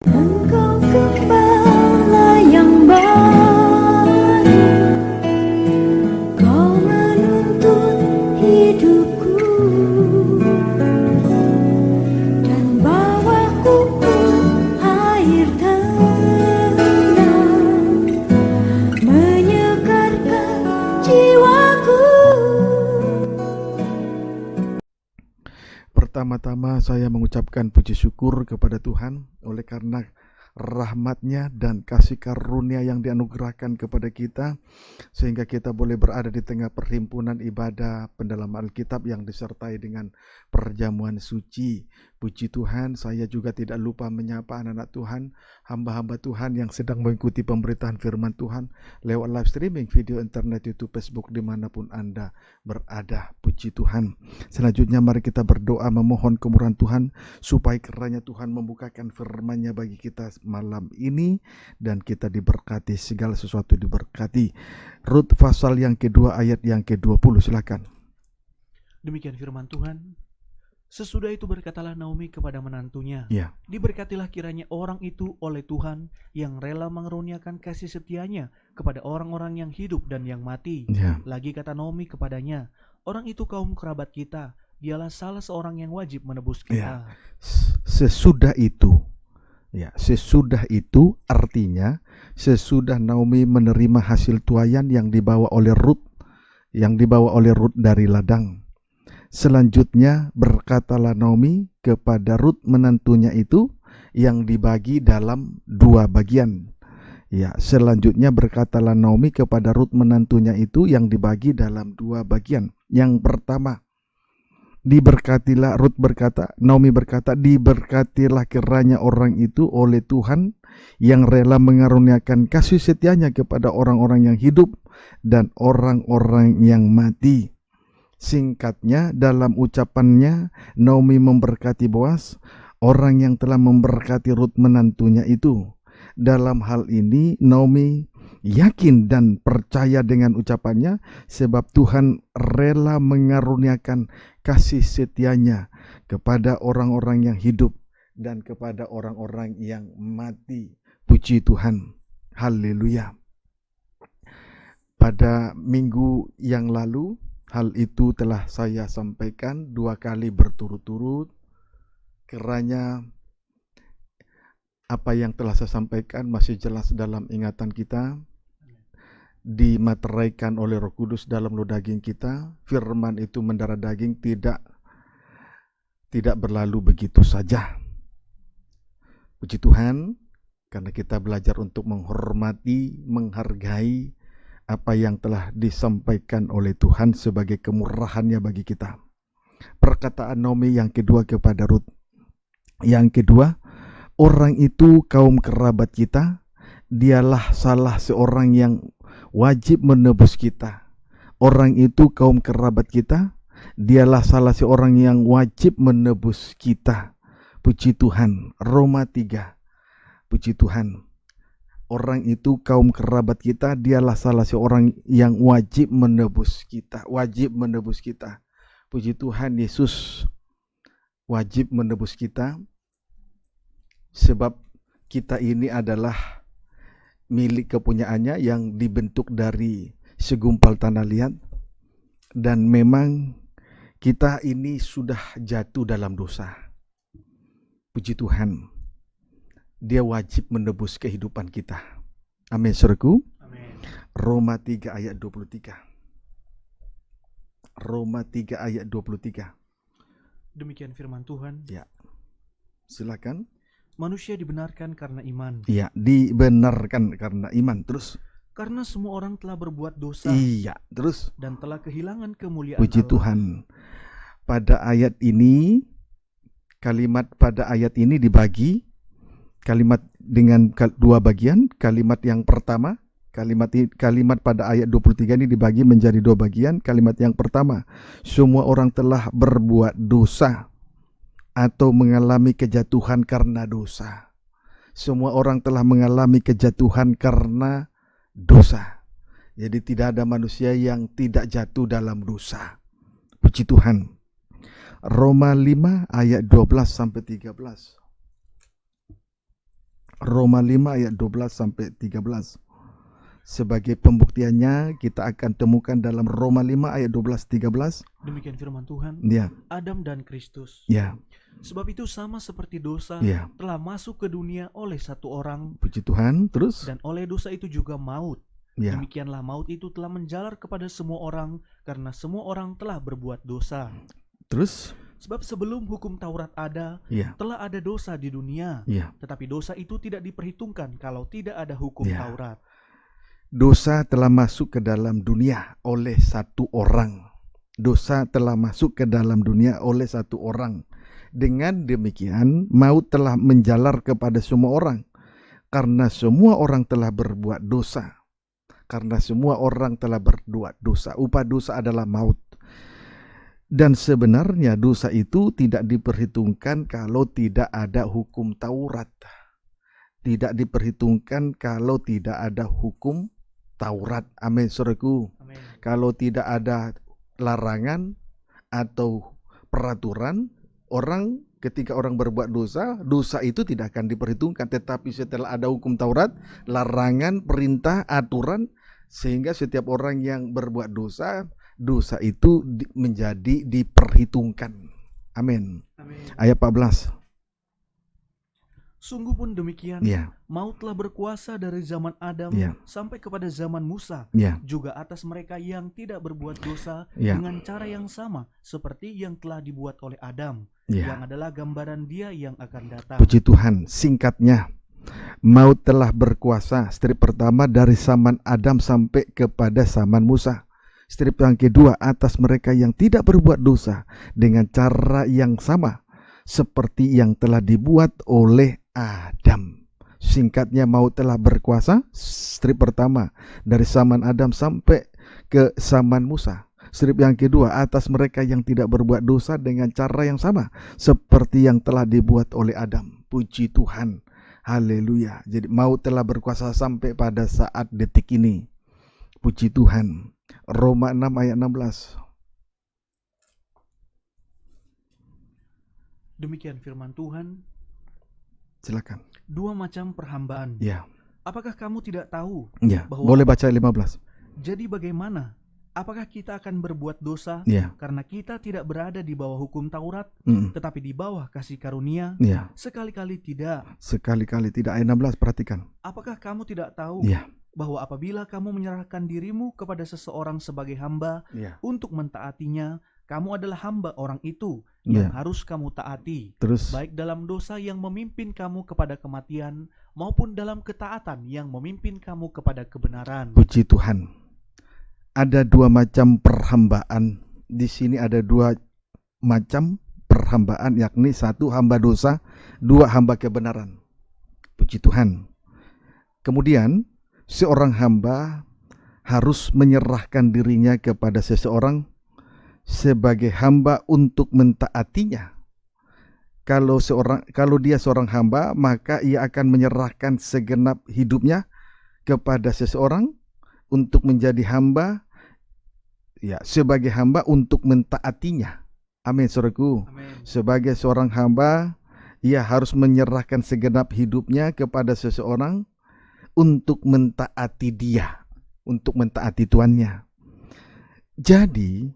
Engkau gembala yang baik, Kau menuntun hidupku dan bawaku ke air tenang, menyegarkan jiwaku. Pertama-tama saya mengucapkan puji syukur kepada Tuhan oleh karena rahmat-Nya dan kasih karunia yang dianugerahkan kepada kita sehingga kita boleh berada di tengah perhimpunan ibadah pendalaman Alkitab yang disertai dengan perjamuan suci. Puji Tuhan, saya juga tidak lupa menyapa anak-anak Tuhan, hamba-hamba Tuhan yang sedang mengikuti pemberitaan firman Tuhan lewat live streaming video internet, YouTube, Facebook, dimanapun Anda berada. Puji Tuhan. Selanjutnya mari kita berdoa memohon kemurahan Tuhan supaya kiranya Tuhan membukakan firman-Nya bagi kita malam ini dan kita diberkati, segala sesuatu diberkati. Rut pasal yang kedua ayat yang ke-20, silakan. Demikian firman Tuhan. Sesudah itu berkatalah Naomi kepada menantunya, Ya. diberkatilah kiranya orang itu oleh Tuhan yang rela mengaruniakan kasih setianya kepada orang-orang yang hidup dan yang mati. Ya. Lagi kata Naomi kepadanya, orang itu kaum kerabat kita, dialah salah seorang yang wajib menebus kita. Sesudah itu, sesudah itu artinya sesudah Naomi menerima hasil tuaian yang dibawa oleh Rut dari ladang. Selanjutnya berkatalah Naomi kepada Rut menantunya itu yang dibagi dalam dua bagian. Selanjutnya berkatalah Naomi kepada Rut menantunya itu yang dibagi dalam dua bagian. Yang pertama, Naomi berkata, diberkatilah kiranya orang itu oleh Tuhan yang rela mengaruniakan kasih setianya kepada orang-orang yang hidup dan orang-orang yang mati. Singkatnya, dalam ucapannya, Naomi memberkati Boas, orang yang telah memberkati Rut menantunya itu. Dalam hal ini, Naomi yakin dan percaya dengan ucapannya, sebab Tuhan rela mengaruniakan kasih setianya kepada orang-orang yang hidup dan kepada orang-orang yang mati. Puji Tuhan. Haleluya. Pada minggu yang lalu, hal itu telah saya sampaikan 2 kali berturut-turut. Kiranya apa yang telah saya sampaikan masih jelas dalam ingatan kita, dimateraikan oleh Roh Kudus dalam loh daging kita. Firman itu mendarah daging, tidak berlalu begitu saja. Puji Tuhan, karena kita belajar untuk menghormati, menghargai apa yang telah disampaikan oleh Tuhan sebagai kemurahannya bagi kita. Perkataan Naomi yang kedua kepada Rut. Yang kedua, orang itu kaum kerabat kita, dialah salah seorang yang wajib menebus kita. Orang itu kaum kerabat kita, dialah salah seorang yang wajib menebus kita. Puji Tuhan. Roma 3. Puji Tuhan. Orang itu kaum kerabat kita, dialah salah seorang yang wajib menebus kita. Wajib menebus kita. Puji Tuhan, Yesus wajib menebus kita. Sebab kita ini adalah milik kepunyaannya yang dibentuk dari segumpal tanah liat. Dan memang kita ini sudah jatuh dalam dosa. Puji Tuhan. Dia wajib menebus kehidupan kita. Amin, saudaraku. Amin. Roma 3 ayat 23. Roma 3 ayat 23. Demikian firman Tuhan. Ya. Silakan. Manusia dibenarkan karena iman. Iya, dibenarkan karena iman. Terus. Karena semua orang telah berbuat dosa. Iya, terus. Dan telah kehilangan kemuliaan Puji Allah. Tuhan. Pada ayat ini, kalimat pada ayat ini dibagi. Kalimat dengan dua bagian. Kalimat yang pertama, kalimat pada ayat 23 ini dibagi menjadi dua bagian. Kalimat yang pertama, semua orang telah berbuat dosa atau mengalami kejatuhan karena dosa. Semua orang telah mengalami kejatuhan karena dosa. Jadi tidak ada manusia yang tidak jatuh dalam dosa. Puji Tuhan. Roma 5 ayat 12 sampai 13. Roma 5 ayat 12 sampai 13. Sebagai pembuktiannya kita akan temukan dalam Roma 5 ayat 12-13. Demikian firman Tuhan, Ya, Adam dan Kristus. ya, Sebab itu sama seperti dosa ya. telah masuk ke dunia oleh satu orang, Puji Tuhan. Terus, dan oleh dosa itu juga maut. ya, Demikianlah maut itu telah menjalar kepada semua orang, karena semua orang telah berbuat dosa. terus, Sebab sebelum hukum Taurat ada, ya, telah ada dosa di dunia. ya. Tetapi dosa itu tidak diperhitungkan kalau tidak ada hukum Ya. Taurat. Dosa telah masuk ke dalam dunia oleh satu orang. Dosa telah masuk ke dalam dunia oleh satu orang. Dengan demikian, maut telah menjalar kepada semua orang. Karena semua orang telah berbuat dosa. Karena semua orang telah berbuat dosa. Upah dosa adalah maut. Dan sebenarnya dosa itu tidak diperhitungkan kalau tidak ada hukum Taurat. Tidak diperhitungkan kalau tidak ada hukum Taurat. Amin, saudaraku. Amin. Kalau tidak ada larangan atau peraturan, ketika orang berbuat dosa, dosa itu tidak akan diperhitungkan. Tetapi setelah ada hukum Taurat, larangan, perintah, aturan, sehingga setiap orang yang berbuat dosa, dosa itu menjadi diperhitungkan. Amin. Amin. Ayat 14. Sungguh pun demikian, Ya, maut telah berkuasa dari zaman Adam ya, sampai kepada zaman Musa, ya, juga atas mereka yang tidak berbuat dosa ya, dengan cara yang sama seperti yang telah dibuat oleh Adam, ya. yang adalah gambaran Dia yang akan datang. Puji Tuhan. Singkatnya, maut telah berkuasa. Strip pertama dari zaman Adam sampai kepada zaman Musa. Strip yang kedua atas mereka yang tidak berbuat dosa dengan cara yang sama seperti yang telah dibuat oleh Adam. Singkatnya, maut telah berkuasa. Strip pertama dari zaman Adam sampai ke zaman Musa. Strip yang kedua atas mereka yang tidak berbuat dosa dengan cara yang sama seperti yang telah dibuat oleh Adam. Puji Tuhan. Haleluya. Jadi maut telah berkuasa sampai pada saat detik ini. Puji Tuhan. Roma 6 ayat 16. Demikian firman Tuhan. Silakan. Dua macam perhambaan. Ya. Apakah kamu tidak tahu? Ya. Bahwa- Boleh baca 15. Jadi bagaimana? Apakah kita akan berbuat dosa Ya. karena kita tidak berada di bawah hukum Taurat, tetapi di bawah kasih karunia? Ya. Sekali-kali tidak. Sekali-kali tidak. Ayat 16 perhatikan. Apakah kamu tidak tahu Ya. bahwa apabila kamu menyerahkan dirimu kepada seseorang sebagai hamba Ya. untuk mentaatinya, kamu adalah hamba orang itu yang Ya. harus kamu taati, Terus. baik dalam dosa yang memimpin kamu kepada kematian maupun dalam ketaatan yang memimpin kamu kepada kebenaran. Puji Tuhan. Ada dua macam perhambaan. Di sini ada dua macam perhambaan, yakni satu hamba dosa, dua hamba kebenaran. Puji Tuhan. Kemudian seorang hamba harus menyerahkan dirinya kepada seseorang sebagai hamba untuk mentaatinya. Kalau dia seorang hamba, maka ia akan menyerahkan segenap hidupnya kepada seseorang untuk menjadi hamba, ya, sebagai hamba untuk mentaatinya. Amin, saudaraku. Amin. Sebagai seorang hamba, ia harus menyerahkan segenap hidupnya kepada seseorang untuk mentaati dia, untuk mentaati tuannya. Jadi,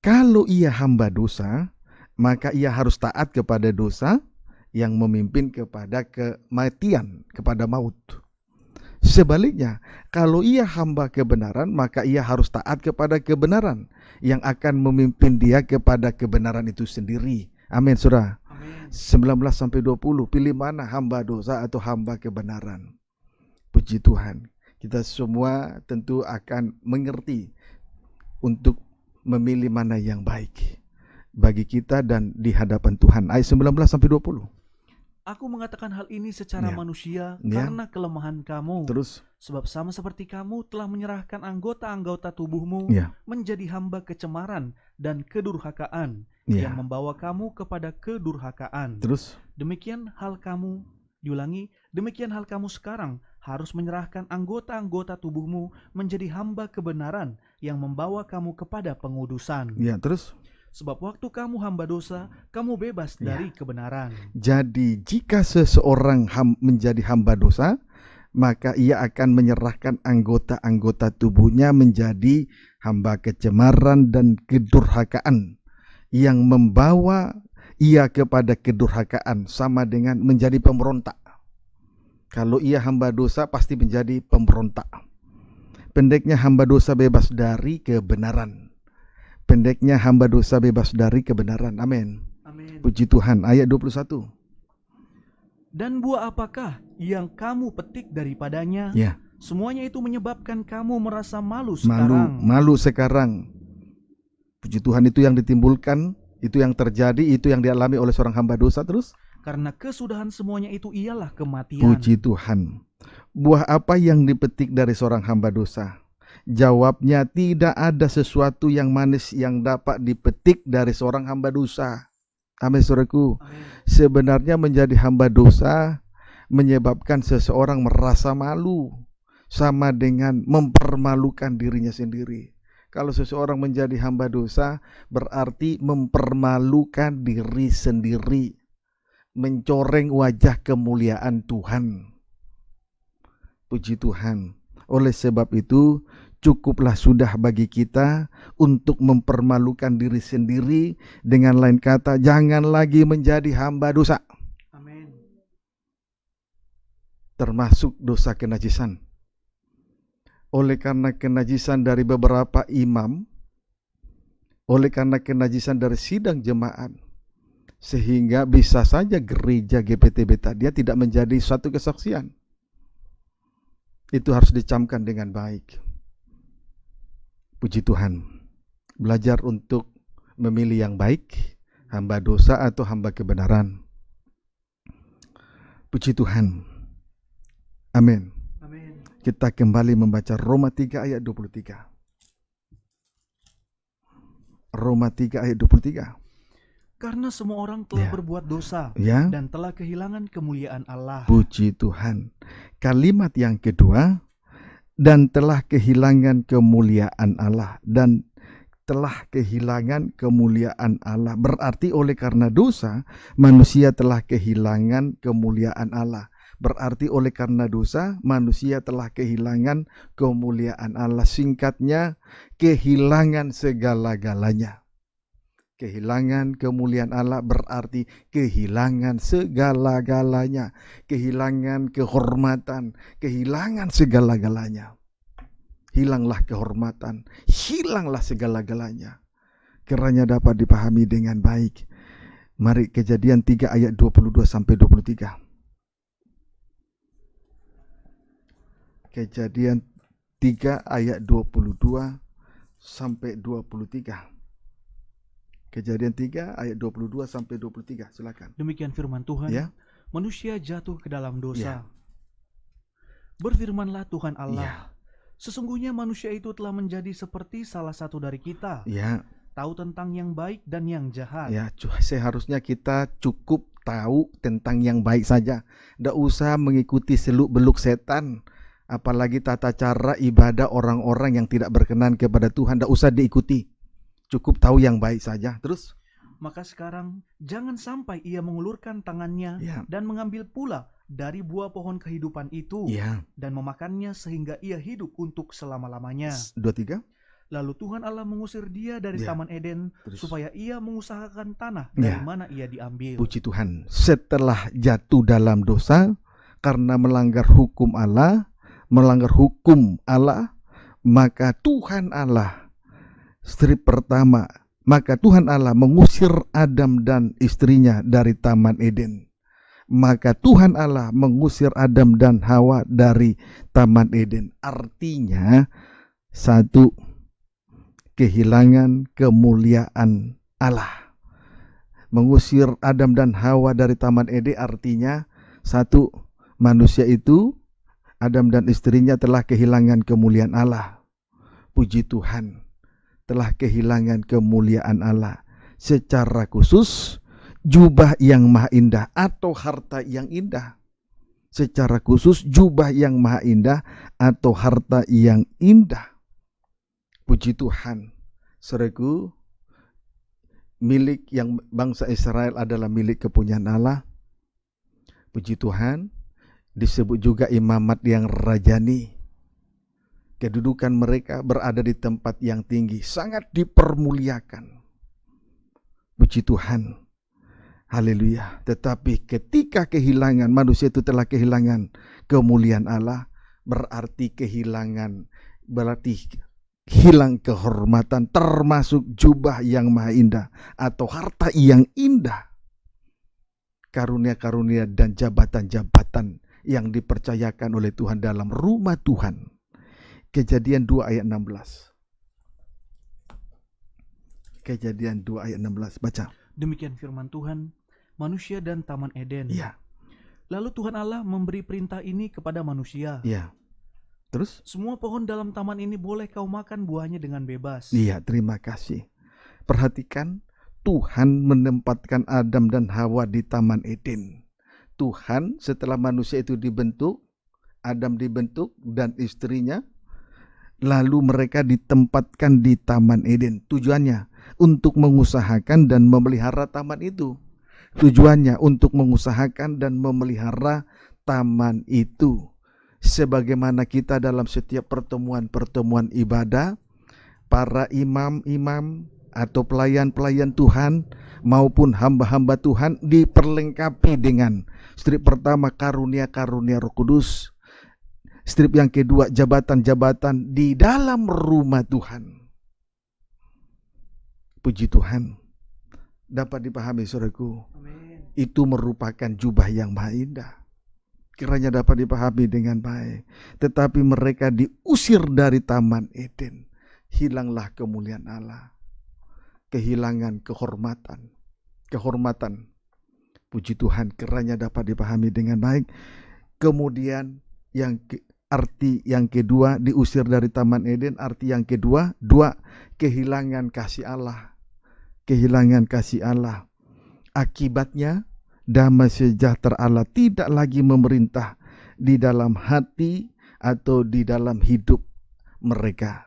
kalau ia hamba dosa, maka ia harus taat kepada dosa yang memimpin kepada kematian, kepada maut. Sebaliknya, kalau ia hamba kebenaran, maka ia harus taat kepada kebenaran yang akan memimpin dia kepada kebenaran itu sendiri. Amin, saudara. Amin. 19-20, pilih mana, hamba dosa atau hamba kebenaran. Puji Tuhan. Kita semua tentu akan mengerti untuk memilih mana yang baik bagi kita dan di hadapan Tuhan. Ayat 19-20. Aku mengatakan hal ini secara Ya. manusia Ya. karena kelemahan kamu. Terus, Sebab sama seperti kamu telah menyerahkan anggota-anggota tubuhmu ya, menjadi hamba kecemaran dan kedurhakaan ya. yang membawa kamu kepada kedurhakaan. Terus, Demikian hal kamu sekarang harus menyerahkan anggota-anggota tubuhmu menjadi hamba kebenaran yang membawa kamu kepada pengudusan. ya, terus. Sebab waktu kamu hamba dosa, kamu bebas Ya. dari kebenaran. Jadi jika seseorang menjadi hamba dosa, maka ia akan menyerahkan anggota-anggota tubuhnya menjadi hamba kecemaran dan kedurhakaan yang membawa ia kepada kedurhakaan, sama dengan menjadi pemberontak. Kalau ia hamba dosa pasti menjadi pemberontak. Pendeknya hamba dosa bebas dari kebenaran. Pendeknya hamba dosa bebas dari kebenaran. Amin. Amin. Puji Tuhan. Ayat 21. Dan buah apakah yang kamu petik daripadanya? Ya. Semuanya itu menyebabkan kamu merasa malu sekarang. Malu sekarang. Puji Tuhan, itu yang ditimbulkan, itu yang terjadi, itu yang dialami oleh seorang hamba dosa terus. Karena kesudahan semuanya itu ialah kematian. Puji Tuhan. Buah apa yang dipetik dari seorang hamba dosa? Jawabnya, tidak ada sesuatu yang manis yang dapat dipetik dari seorang hamba dosa. Amin, saudaraku. Amin. Sebenarnya menjadi hamba dosa menyebabkan seseorang merasa malu, sama dengan mempermalukan dirinya sendiri. Kalau seseorang menjadi hamba dosa, berarti mempermalukan diri sendiri, mencoreng wajah kemuliaan Tuhan. Puji Tuhan. Oleh sebab itu, cukuplah sudah bagi kita untuk mempermalukan diri sendiri. Dengan lain kata, jangan lagi menjadi hamba dosa. Amin. Termasuk dosa kenajisan. Oleh karena kenajisan dari beberapa imam, oleh karena kenajisan dari sidang jemaat, sehingga bisa saja gereja GPTB tadi tidak menjadi suatu kesaksian. Itu harus dicamkan dengan baik. Puji Tuhan. Belajar untuk memilih yang baik, hamba dosa atau hamba kebenaran. Puji Tuhan. Amin. Amin. Kita kembali membaca Roma 3 ayat 23. Roma 3 ayat 23. Karena semua orang telah Ya. berbuat dosa Ya. dan telah kehilangan kemuliaan Allah. Puji Tuhan. Kalimat yang kedua, dan telah kehilangan kemuliaan Allah. Dan telah kehilangan kemuliaan Allah. Berarti oleh karena dosa, manusia telah kehilangan kemuliaan Allah. Berarti oleh karena dosa, manusia telah kehilangan kemuliaan Allah. Singkatnya, kehilangan segala-galanya. Kehilangan kemuliaan Allah berarti kehilangan segala-galanya, kehilangan kehormatan, kehilangan segala-galanya. Hilanglah kehormatan, hilanglah segala-galanya. Kiranya dapat dipahami dengan baik. Mari Kejadian 3 ayat 22 sampai 23. Kejadian 3 ayat 22 sampai 23. Kejadian 3 ayat 22 sampai 23. Silakan. Demikian firman Tuhan. Ya. Manusia jatuh ke dalam dosa. Ya. Berfirmanlah Tuhan Allah. Ya. Sesungguhnya manusia itu telah menjadi seperti salah satu dari kita. Ya. Tahu tentang yang baik dan yang jahat. Ya, seharusnya kita cukup tahu tentang yang baik saja. Tidak usah mengikuti seluk-beluk setan. Apalagi tata cara ibadah orang-orang yang tidak berkenan kepada Tuhan. Tidak usah diikuti. Cukup tahu yang baik saja. Terus? Maka sekarang jangan sampai ia mengulurkan tangannya Ya. dan mengambil pula dari buah pohon kehidupan itu Ya. dan memakannya sehingga ia hidup untuk selama-lamanya. 23. Lalu Tuhan Allah mengusir dia dari Ya. Taman Eden Terus. supaya ia mengusahakan tanah Ya. dari mana ia diambil. Puji Tuhan. Setelah jatuh dalam dosa karena melanggar hukum Allah, maka Tuhan Allah strip pertama, maka Tuhan Allah mengusir Adam dan istrinya dari Taman Eden. Maka Tuhan Allah mengusir Adam dan Hawa dari Taman Eden. Artinya, satu, kehilangan kemuliaan Allah. Mengusir Adam dan Hawa dari Taman Eden artinya, satu, manusia itu, Adam dan istrinya telah kehilangan kemuliaan Allah. Puji Tuhan. Telah kehilangan kemuliaan Allah. Secara khusus, jubah yang maha indah atau harta yang indah. Secara khusus, jubah yang maha indah atau harta yang indah. Puji Tuhan. Saudaraku, milik yang bangsa Israel adalah milik kepunyaan Allah. Puji Tuhan, disebut juga imamat yang rajani. Kedudukan mereka berada di tempat yang tinggi, sangat dipermuliakan. Puji Tuhan. Haleluya. Tetapi ketika kehilangan, manusia itu telah kehilangan kemuliaan Allah, berarti hilang kehormatan, termasuk jubah yang maha indah atau harta yang indah. Karunia-karunia dan jabatan-jabatan yang dipercayakan oleh Tuhan dalam rumah Tuhan. Kejadian 2 ayat 16. Kejadian 2 ayat 16, baca. Demikian firman Tuhan, manusia dan Taman Eden. Ya. Lalu Tuhan Allah memberi perintah ini kepada manusia. Ya. Terus? Semua pohon dalam taman ini boleh kau makan buahnya dengan bebas. Iya, terima kasih. Perhatikan, Tuhan menempatkan Adam dan Hawa di Taman Eden. Tuhan setelah manusia itu dibentuk, Adam dibentuk dan istrinya, lalu mereka ditempatkan di Taman Eden. Tujuannya untuk mengusahakan dan memelihara taman itu. Tujuannya untuk mengusahakan dan memelihara taman itu. Sebagaimana kita dalam setiap pertemuan-pertemuan ibadah, para imam-imam atau pelayan-pelayan Tuhan maupun hamba-hamba Tuhan diperlengkapi dengan strip pertama karunia-karunia Roh Kudus. Strip yang kedua, jabatan-jabatan di dalam rumah Tuhan. Puji Tuhan. Dapat dipahami saudaraku. Amin. Itu merupakan jubah yang maha indah. Kiranya dapat dipahami dengan baik. Tetapi mereka diusir dari Taman Eden. Hilanglah kemuliaan Allah. Kehilangan kehormatan. Puji Tuhan, kiranya dapat dipahami dengan baik. Kemudian arti yang kedua, diusir dari Taman Eden. Arti yang kedua, kehilangan kasih Allah. Kehilangan kasih Allah. Akibatnya, damai sejahtera Allah tidak lagi memerintah di dalam hati atau di dalam hidup mereka.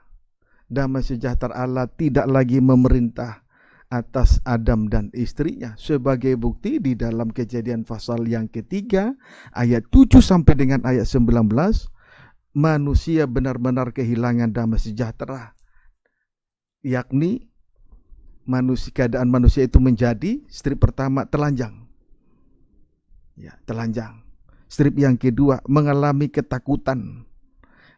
Damai sejahtera Allah tidak lagi memerintah atas Adam dan istrinya. Sebagai bukti di dalam Kejadian pasal yang ketiga, ayat 7 sampai dengan ayat 19, manusia benar-benar kehilangan damai sejahtera. Yakni keadaan manusia itu menjadi, strip pertama, telanjang. Ya, telanjang. Strip yang kedua, mengalami ketakutan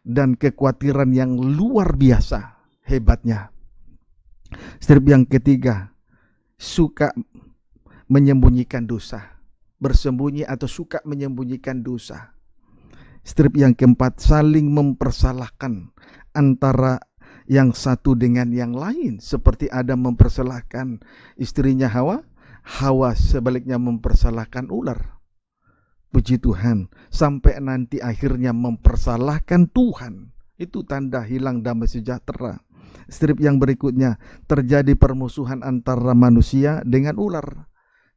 dan kekhawatiran yang luar biasa hebatnya. Strip yang ketiga, suka menyembunyikan dosa. Bersembunyi atau suka menyembunyikan dosa. Strip yang keempat, saling mempersalahkan antara yang satu dengan yang lain. Seperti Adam mempersalahkan istrinya Hawa, Hawa sebaliknya mempersalahkan ular. Puji Tuhan, sampai nanti akhirnya mempersalahkan Tuhan. Itu tanda hilang damai sejahtera. Strip yang berikutnya, terjadi permusuhan antara manusia dengan ular.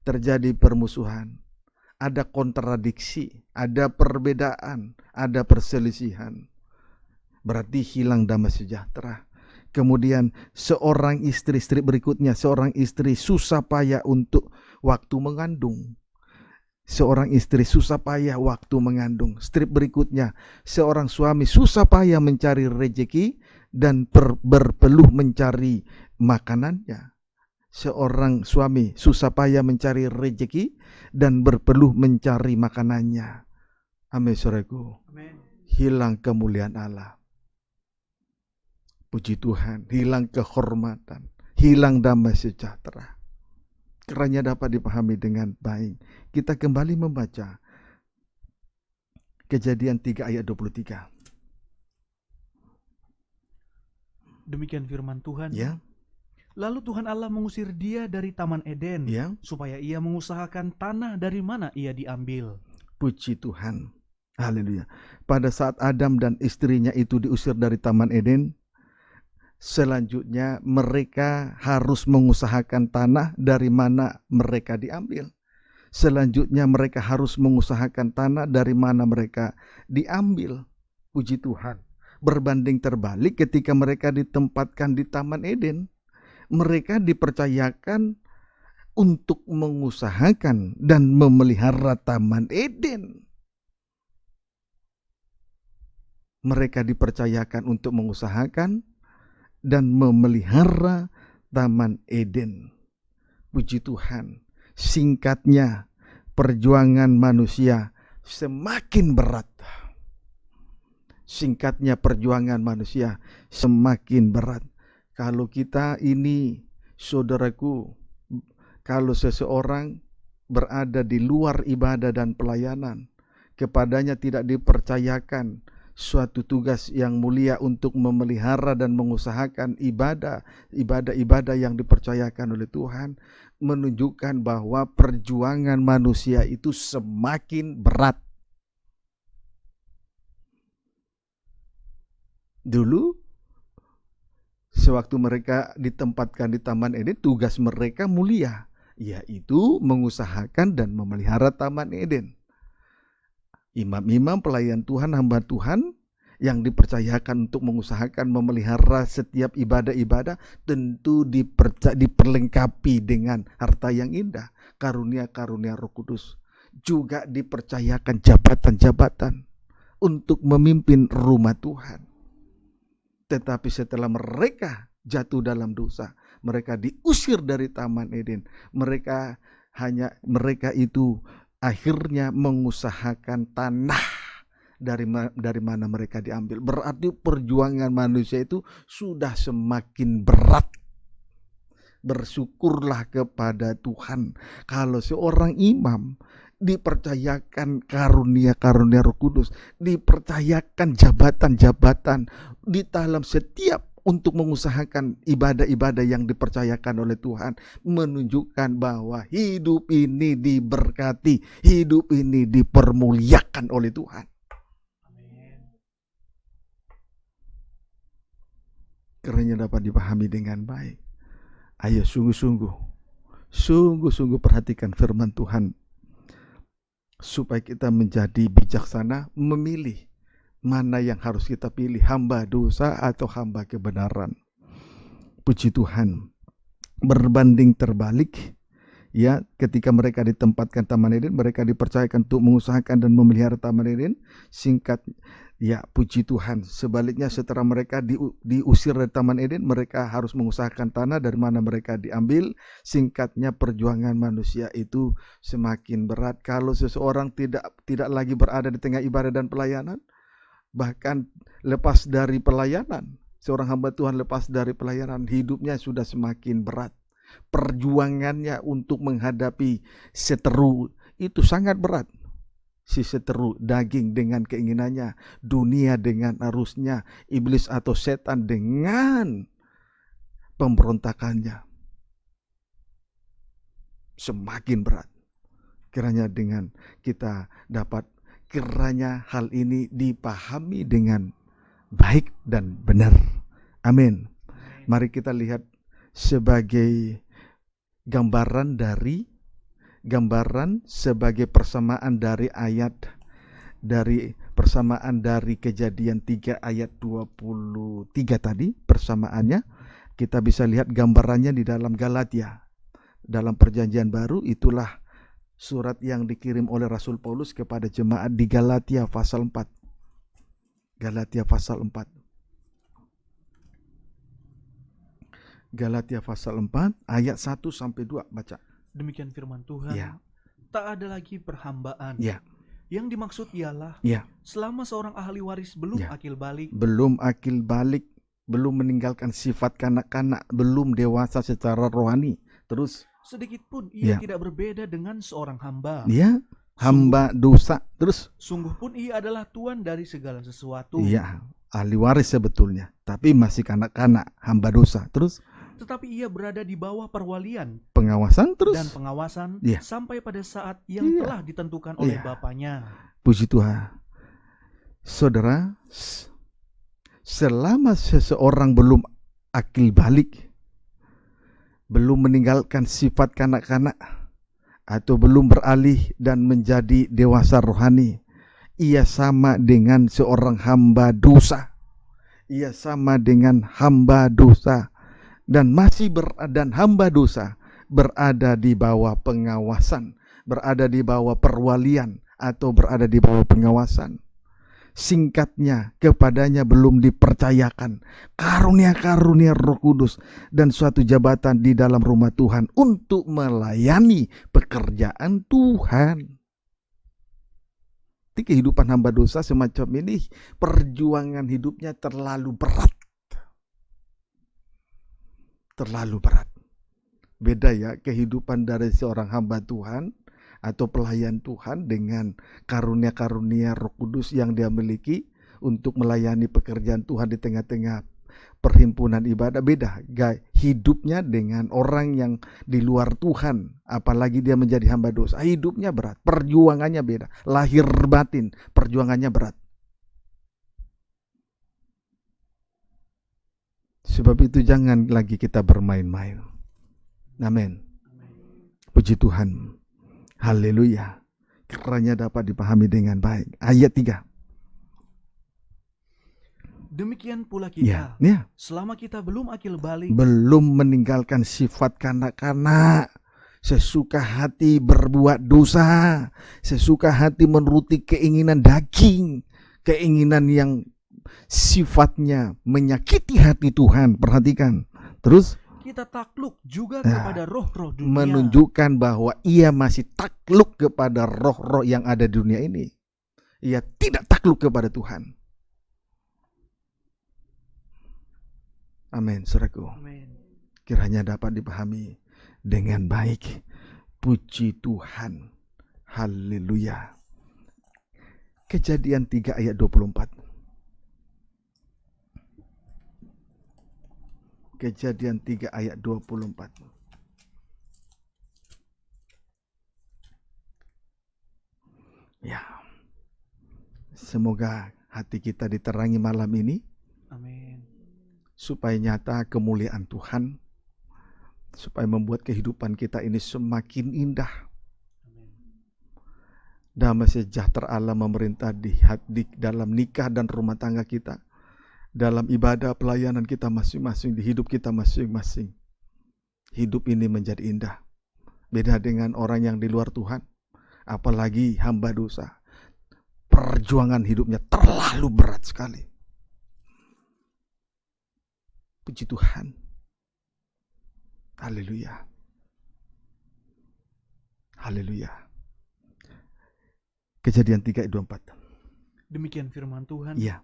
Terjadi permusuhan. Ada kontradiksi, ada perbedaan, ada perselisihan. Berarti hilang damai sejahtera. Kemudian seorang istri, strip berikutnya, seorang istri susah payah untuk waktu mengandung. Seorang istri susah payah waktu mengandung. Strip berikutnya, seorang suami susah payah mencari rezeki dan berpeluh mencari makanannya. Seorang suami susah payah mencari rezeki dan berpeluh mencari makanannya. Amin, saudaraku. Amin. Hilang kemuliaan Allah. Puji Tuhan, hilang kehormatan, hilang damai sejahtera. Kiranya dapat dipahami dengan baik. Kita kembali membaca Kejadian 3 ayat 23. Demikian firman Tuhan. Ya. Lalu Tuhan Allah mengusir dia dari Taman Eden, Ya. supaya ia mengusahakan tanah dari mana ia diambil. Puji Tuhan. Haleluya. Pada saat Adam dan istrinya itu diusir dari Taman Eden, selanjutnya mereka harus mengusahakan tanah dari mana mereka diambil. Selanjutnya mereka harus mengusahakan tanah dari mana mereka diambil. Puji Tuhan. Berbanding terbalik ketika mereka ditempatkan di Taman Eden, mereka dipercayakan untuk mengusahakan dan memelihara Taman Eden. Mereka dipercayakan untuk mengusahakan dan memelihara Taman Eden. Puji Tuhan, singkatnya perjuangan manusia semakin berat. Singkatnya perjuangan manusia semakin berat. Kalau kita ini, saudaraku, kalau seseorang berada di luar ibadah dan pelayanan, kepadanya tidak dipercayakan suatu tugas yang mulia untuk memelihara dan mengusahakan ibadah yang dipercayakan oleh Tuhan, menunjukkan bahwa perjuangan manusia itu semakin berat. Dulu, sewaktu mereka ditempatkan di Taman Eden, tugas mereka mulia, yaitu mengusahakan dan memelihara Taman Eden. Imam-imam, pelayan Tuhan, hamba Tuhan yang dipercayakan untuk mengusahakan memelihara setiap ibadah-ibadah tentu diperlengkapi dengan harta yang indah, karunia-karunia Roh Kudus. Juga dipercayakan jabatan-jabatan untuk memimpin rumah Tuhan. Tetapi setelah mereka jatuh dalam dosa, mereka diusir dari Taman Eden. Mereka itu akhirnya mengusahakan tanah dari mana mereka diambil. Berarti perjuangan manusia itu sudah semakin berat. Bersyukurlah kepada Tuhan kalau seorang imam dipercayakan karunia-karunia Roh Kudus, dipercayakan jabatan-jabatan di dalam setiap untuk mengusahakan ibadah-ibadah yang dipercayakan oleh Tuhan, menunjukkan bahwa hidup ini diberkati, hidup ini dipermuliakan oleh Tuhan. Amin. Kiranya dapat dipahami dengan baik. Ayo sungguh-sungguh perhatikan firman Tuhan, supaya kita menjadi bijaksana memilih mana yang harus kita pilih, hamba dosa atau hamba kebenaran. Puji Tuhan, berbanding terbalik, ya, ketika mereka ditempatkan Taman Eden, mereka dipercayakan untuk mengusahakan dan memelihara Taman Eden. Singkat, ya, puji Tuhan, sebaliknya setelah mereka diusir dari Taman Eden, mereka harus mengusahakan tanah dari mana mereka diambil. Singkatnya, perjuangan manusia itu semakin berat. Kalau seseorang tidak lagi berada di tengah ibadah dan pelayanan, bahkan lepas dari pelayanan, seorang hamba Tuhan lepas dari pelayanan, hidupnya sudah semakin berat. Perjuangannya untuk menghadapi seteru itu sangat berat. Si seteru, daging dengan keinginannya, dunia dengan arusnya, iblis atau setan dengan pemberontakannya, semakin berat. Kiranya dengan kita dapat, kiranya hal ini dipahami dengan baik dan benar. Amin. Mari kita lihat sebagai gambaran sebagai persamaan dari persamaan dari Kejadian 3 ayat 23 tadi, persamaannya kita bisa lihat gambarannya di dalam Galatia. Dalam Perjanjian Baru, itulah surat yang dikirim oleh Rasul Paulus kepada jemaat di Galatia pasal 4. Galatia pasal 4. Galatia pasal 4 ayat 1 sampai 2, baca. Demikian firman Tuhan. Ya. Tak ada lagi perhambaan. Ya. Yang dimaksud ialah, Ya. selama seorang ahli waris belum Ya. akil balik, belum meninggalkan sifat kanak-kanak, belum dewasa secara rohani. Terus, sedikit pun ia Ya. tidak berbeda dengan seorang hamba. ya, hamba dosa. Terus, Sungguh pun ia adalah tuan dari segala sesuatu. ya, ahli waris sebetulnya, tapi masih kanak-kanak, hamba dosa. Terus, Tetapi ia berada di bawah perwalian pengawasan. Terus, dan pengawasan Ya. sampai pada saat yang Iya. telah ditentukan oleh Iya. bapaknya. puji Tuhan. Saudara, selama seseorang belum akil balik, belum meninggalkan sifat kanak-kanak, atau belum beralih dan menjadi dewasa rohani, ia sama dengan seorang hamba dosa. Ia sama dengan hamba dosa. Dan hamba dosa berada di bawah pengawasan, berada di bawah perwalian, atau berada di bawah pengawasan. Singkatnya, kepadanya belum dipercayakan karunia-karunia Roh Kudus dan suatu jabatan di dalam rumah Tuhan untuk melayani pekerjaan Tuhan. Di kehidupan hamba dosa semacam ini, perjuangan hidupnya terlalu berat. Terlalu berat. Beda ya kehidupan dari seorang hamba Tuhan atau pelayan Tuhan dengan karunia-karunia Roh Kudus yang dia miliki untuk melayani pekerjaan Tuhan di tengah-tengah perhimpunan ibadah. Beda hidupnya dengan orang yang di luar Tuhan, apalagi dia menjadi hamba dosa. Hidupnya berat, perjuangannya beda, lahir batin perjuangannya berat. Sebab itu jangan lagi kita bermain-main. Amin. Puji Tuhan. Haleluya. Kiranya dapat dipahami dengan baik. Ayat 3. Demikian pula kita, selama kita belum akil balik, belum meninggalkan sifat kanak-kanak, sesuka hati berbuat dosa, sesuka hati menuruti keinginan daging, keinginan yang sifatnya menyakiti hati Tuhan. Perhatikan. Terus kita takluk juga kepada roh-roh dunia. Menunjukkan bahwa ia masih takluk kepada roh-roh yang ada di dunia ini. Ia tidak takluk kepada Tuhan. Amin, saudaraku. Amin. Kiranya dapat dipahami dengan baik. Puji Tuhan. Haleluya. Kejadian 3 ayat 24. Kejadian 3 ayat 24. Ya. Semoga hati kita diterangi malam ini. Amin. Supaya nyata kemuliaan Tuhan. Supaya membuat kehidupan kita ini semakin indah. Damai sejahtera Allah memerintah di dalam nikah dan rumah tangga kita. Dalam ibadah pelayanan kita masing-masing, di hidup kita masing-masing. Hidup ini menjadi indah. Beda dengan orang yang di luar Tuhan, apalagi hamba dosa. Perjuangan hidupnya terlalu berat sekali. Puji Tuhan. Haleluya. Haleluya. Kejadian 3 ayat 24. Demikian firman Tuhan. Iya.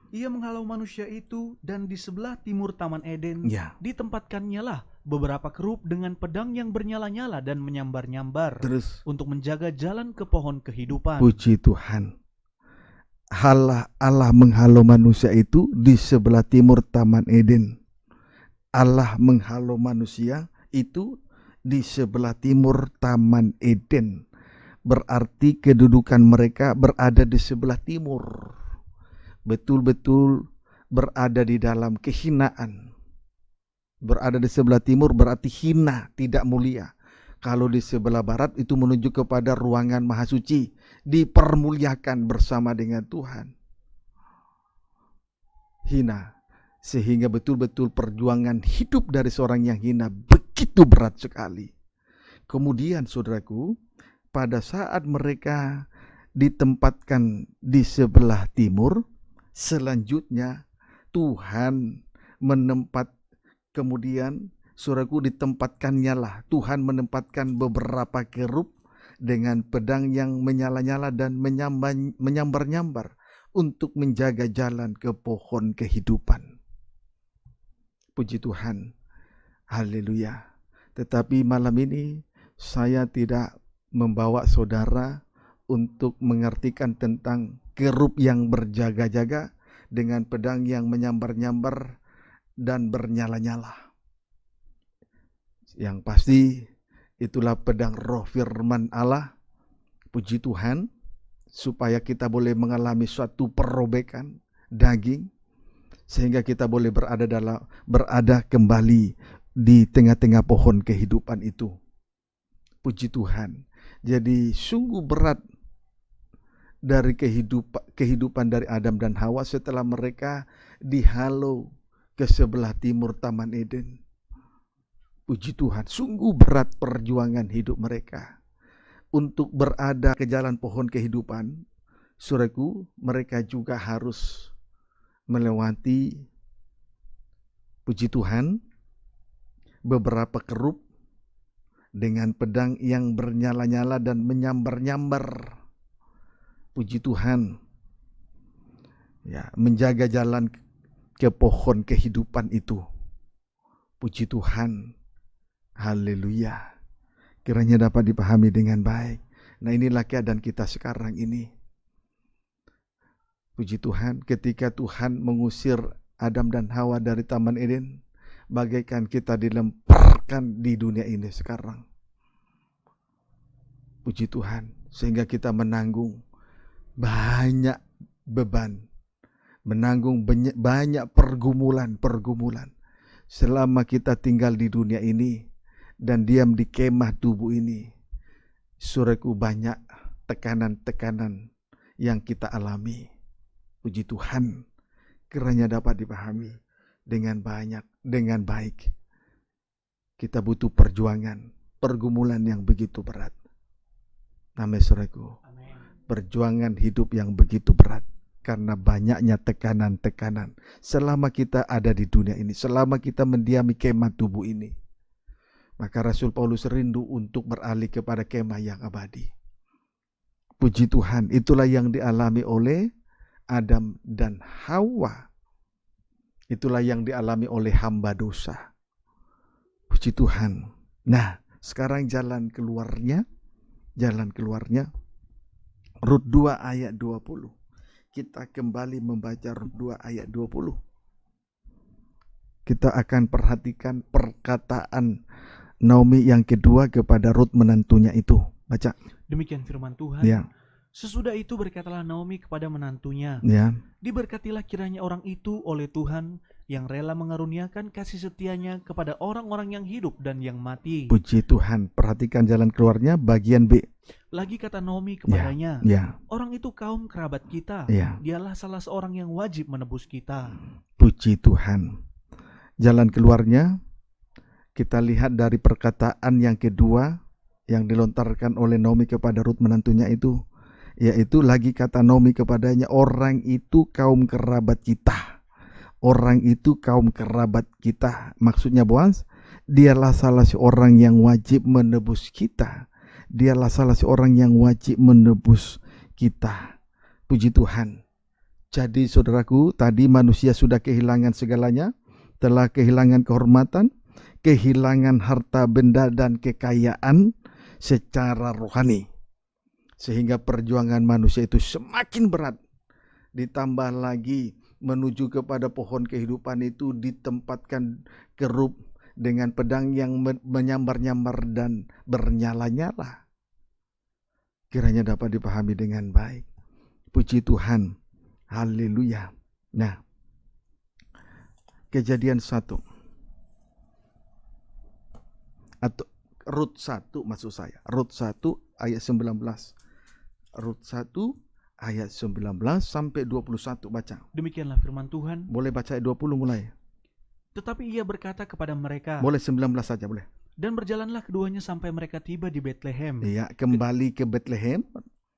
Ia menghalau manusia itu, dan di sebelah timur Taman Eden ditempatkannya lah beberapa kerub dengan pedang yang bernyala-nyala dan menyambar-nyambar. Terus untuk menjaga jalan ke pohon kehidupan. Puji Tuhan. Allah menghalau manusia itu di sebelah timur Taman Eden. Allah menghalau manusia itu di sebelah timur Taman Eden. Berarti kedudukan mereka berada di sebelah timur. Betul-betul berada di dalam kehinaan. Berada di sebelah timur berarti hina, tidak mulia. Kalau di sebelah barat itu menunjuk kepada ruangan maha suci, dipermuliakan bersama dengan Tuhan. Hina, sehingga betul-betul perjuangan hidup dari seorang yang hina begitu berat sekali. Kemudian saudaraku, pada saat mereka ditempatkan di sebelah timur, selanjutnya Tuhan kemudian saudaraku ditempatkannya lah Tuhan menempatkan beberapa kerub dengan pedang yang menyala-nyala dan menyambar-nyambar untuk menjaga jalan ke pohon kehidupan. Puji Tuhan. Haleluya. Tetapi malam ini saya tidak membawa saudara untuk mengertikan tentang kerub yang berjaga-jaga dengan pedang yang menyambar-nyambar dan bernyala-nyala. Yang pasti itulah pedang roh firman Allah. Puji Tuhan, supaya kita boleh mengalami suatu perobekan daging, sehingga kita boleh berada kembali di tengah-tengah pohon kehidupan itu. Puji Tuhan. Jadi sungguh berat dari kehidupan dari Adam dan Hawa setelah mereka dihalau ke sebelah timur Taman Eden. Puji Tuhan, sungguh berat perjuangan hidup mereka untuk berada ke jalan pohon kehidupan. Saudaraku, mereka juga harus melewati, puji Tuhan, beberapa kerup dengan pedang yang bernyala-nyala dan menyambar-nyambar. Puji Tuhan, ya, menjaga jalan ke pohon kehidupan itu. Puji Tuhan, haleluya. Kiranya dapat dipahami dengan baik. Nah, inilah keadaan kita sekarang ini. Puji Tuhan, ketika Tuhan mengusir Adam dan Hawa dari Taman Eden, bagaikan kita dilemparkan di dunia ini sekarang. Puji Tuhan, sehingga kita menanggung banyak beban, menanggung banyak pergumulan selama kita tinggal di dunia ini dan diam di kemah tubuh ini. Saudaraku, banyak tekanan-tekanan yang kita alami. Puji Tuhan, kiranya dapat dipahami dengan baik. Kita butuh perjuangan, pergumulan yang begitu berat. Amin, saudaraku. Perjuangan hidup yang begitu berat karena banyaknya tekanan-tekanan selama kita ada di dunia ini, selama kita mendiami kemah tubuh ini. Maka Rasul Paulus rindu untuk beralih kepada kemah yang abadi. Puji Tuhan, itulah yang dialami oleh Adam dan Hawa. Itulah yang dialami oleh hamba dosa. Puji Tuhan. Nah, sekarang jalan keluarnya Rut 2 ayat 20. Kita kembali membaca Rut 2 ayat 20. Kita akan perhatikan perkataan Naomi yang kedua kepada Rut menantunya itu. Baca. Demikian firman Tuhan. Ya. Sesudah itu berkatalah Naomi kepada menantunya, Ya. diberkatilah kiranya orang itu oleh Tuhan yang rela mengaruniakan kasih setianya kepada orang-orang yang hidup dan yang mati. Puji Tuhan. Perhatikan jalan keluarnya bagian B. Lagi kata Naomi kepadanya, Ya. orang itu kaum kerabat kita, Ya. dialah salah seorang yang wajib menebus kita. Puji Tuhan. Jalan keluarnya kita lihat dari perkataan yang kedua yang dilontarkan oleh Naomi kepada Rut menantunya itu, yaitu lagi kata Naomi kepadanya, orang itu kaum kerabat kita. Orang itu kaum kerabat kita. Maksudnya, Boaz, dialah salah seorang yang wajib menebus kita. Dialah salah seorang yang wajib menebus kita. Puji Tuhan. Jadi saudaraku, tadi manusia sudah kehilangan segalanya, telah kehilangan kehormatan, kehilangan harta benda dan kekayaan secara rohani. Sehingga perjuangan manusia itu semakin berat. Ditambah lagi menuju kepada pohon kehidupan itu ditempatkan kerup dengan pedang yang menyambar-nyambar dan bernyala-nyala. Kiranya dapat dipahami dengan baik. Puji Tuhan. Haleluya. Nah, Kejadian 1 atau Rut 1 maksud saya. Rut 1 ayat 19. Rut 1 ayat 19 sampai 21 baca. Demikianlah firman Tuhan. Boleh baca ayat 20 mulai. Tetapi ia berkata kepada mereka, Boleh 19 saja boleh. dan berjalanlah keduanya sampai mereka tiba di Betlehem. Iya, kembali ke Betlehem.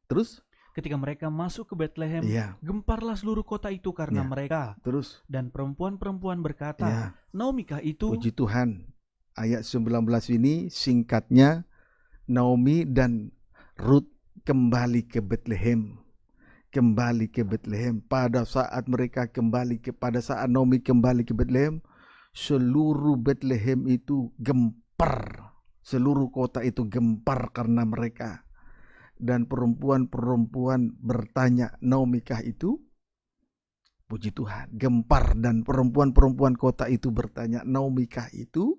Terus? Ketika mereka masuk ke Betlehem, Iya. gemparlah seluruh kota itu karena Iya. mereka. Terus? Dan perempuan-perempuan berkata, Iya. Naomikah itu? Puji Tuhan. Ayat 19 ini singkatnya Naomi dan Rut kembali ke Betlehem. Kembali ke Betlehem. Pada saat Naomi kembali ke Betlehem, seluruh Betlehem itu gempar. Seluruh kota itu gempar karena mereka. Dan perempuan-perempuan bertanya, Naomikah itu? Puji Tuhan, gempar. Dan perempuan-perempuan kota itu bertanya, Naomikah itu?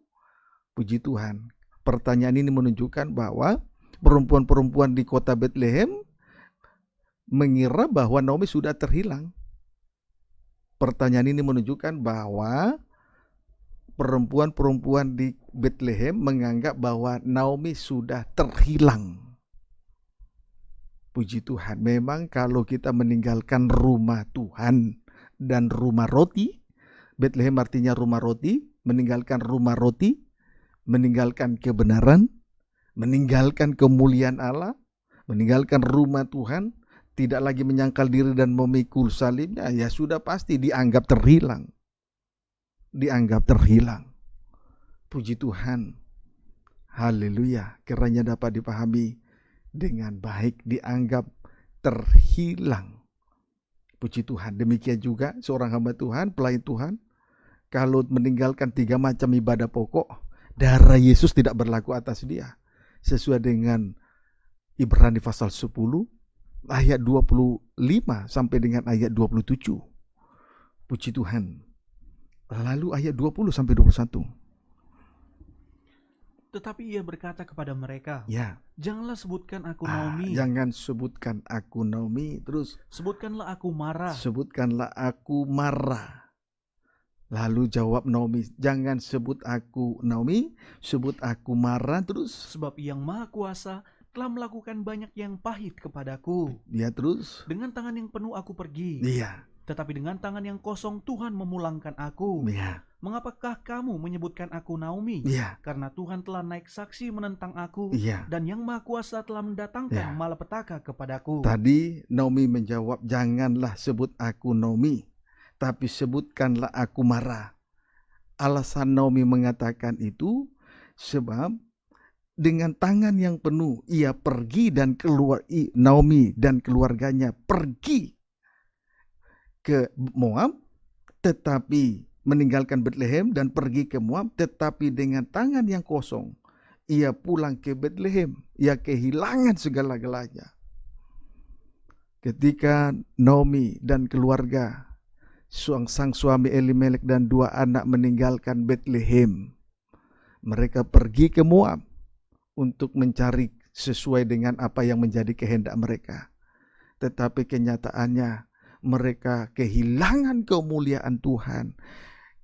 Puji Tuhan. Pertanyaan ini menunjukkan bahwa perempuan-perempuan di kota Betlehem mengira bahwa Naomi sudah terhilang. Pertanyaan ini menunjukkan bahwa perempuan-perempuan di Betlehem menganggap bahwa Naomi sudah terhilang. Puji Tuhan, memang kalau kita meninggalkan rumah Tuhan dan rumah roti, Betlehem artinya rumah roti, meninggalkan rumah roti, meninggalkan kebenaran, meninggalkan kemuliaan Allah, meninggalkan rumah Tuhan, tidak lagi menyangkal diri dan memikul salibnya, ya sudah pasti dianggap terhilang. Dianggap terhilang. Puji Tuhan. Haleluya. Kiranya dapat dipahami dengan baik, dianggap terhilang. Puji Tuhan. Demikian juga seorang hamba Tuhan, pelayan Tuhan, kalau meninggalkan 3 macam ibadah pokok, darah Yesus tidak berlaku atas dia. Sesuai dengan Ibrani pasal 10 ayat 25 sampai dengan ayat 27. Puji Tuhan. Lalu ayat 20 sampai 21. Tetapi ia berkata kepada mereka, Ya. janganlah sebutkan aku Naomi, Jangan sebutkan aku Naomi, terus sebutkanlah aku Mara. sebutkanlah aku Mara. Lalu jawab Naomi, jangan sebut aku Naomi, sebut aku Mara, terus Sebab yang Maha Kuasa telah melakukan banyak yang pahit kepadaku. dia terus. Dengan tangan yang penuh aku pergi, Iya. tetapi dengan tangan yang kosong Tuhan memulangkan aku. Iya. Mengapakah kamu menyebutkan aku Naomi? Iya. Karena Tuhan telah naik saksi menentang aku, Iya. dan yang Maha Kuasa telah mendatangkan Ya. malapetaka kepadaku. Tadi Naomi menjawab, janganlah sebut aku Naomi, tapi sebutkanlah aku Mara. Alasan Naomi mengatakan itu sebab dengan tangan yang penuh ia pergi dan keluar, Naomi dan keluarganya pergi ke Moab, tetapi meninggalkan Betlehem dan pergi ke Moab, tetapi dengan tangan yang kosong ia pulang ke Betlehem. Ia kehilangan segala-galanya. Ketika Naomi dan keluarga, sang suami Elimelek dan 2 anak meninggalkan Betlehem, mereka pergi ke Moab untuk mencari sesuai dengan apa yang menjadi kehendak mereka. Tetapi kenyataannya mereka kehilangan kemuliaan Tuhan,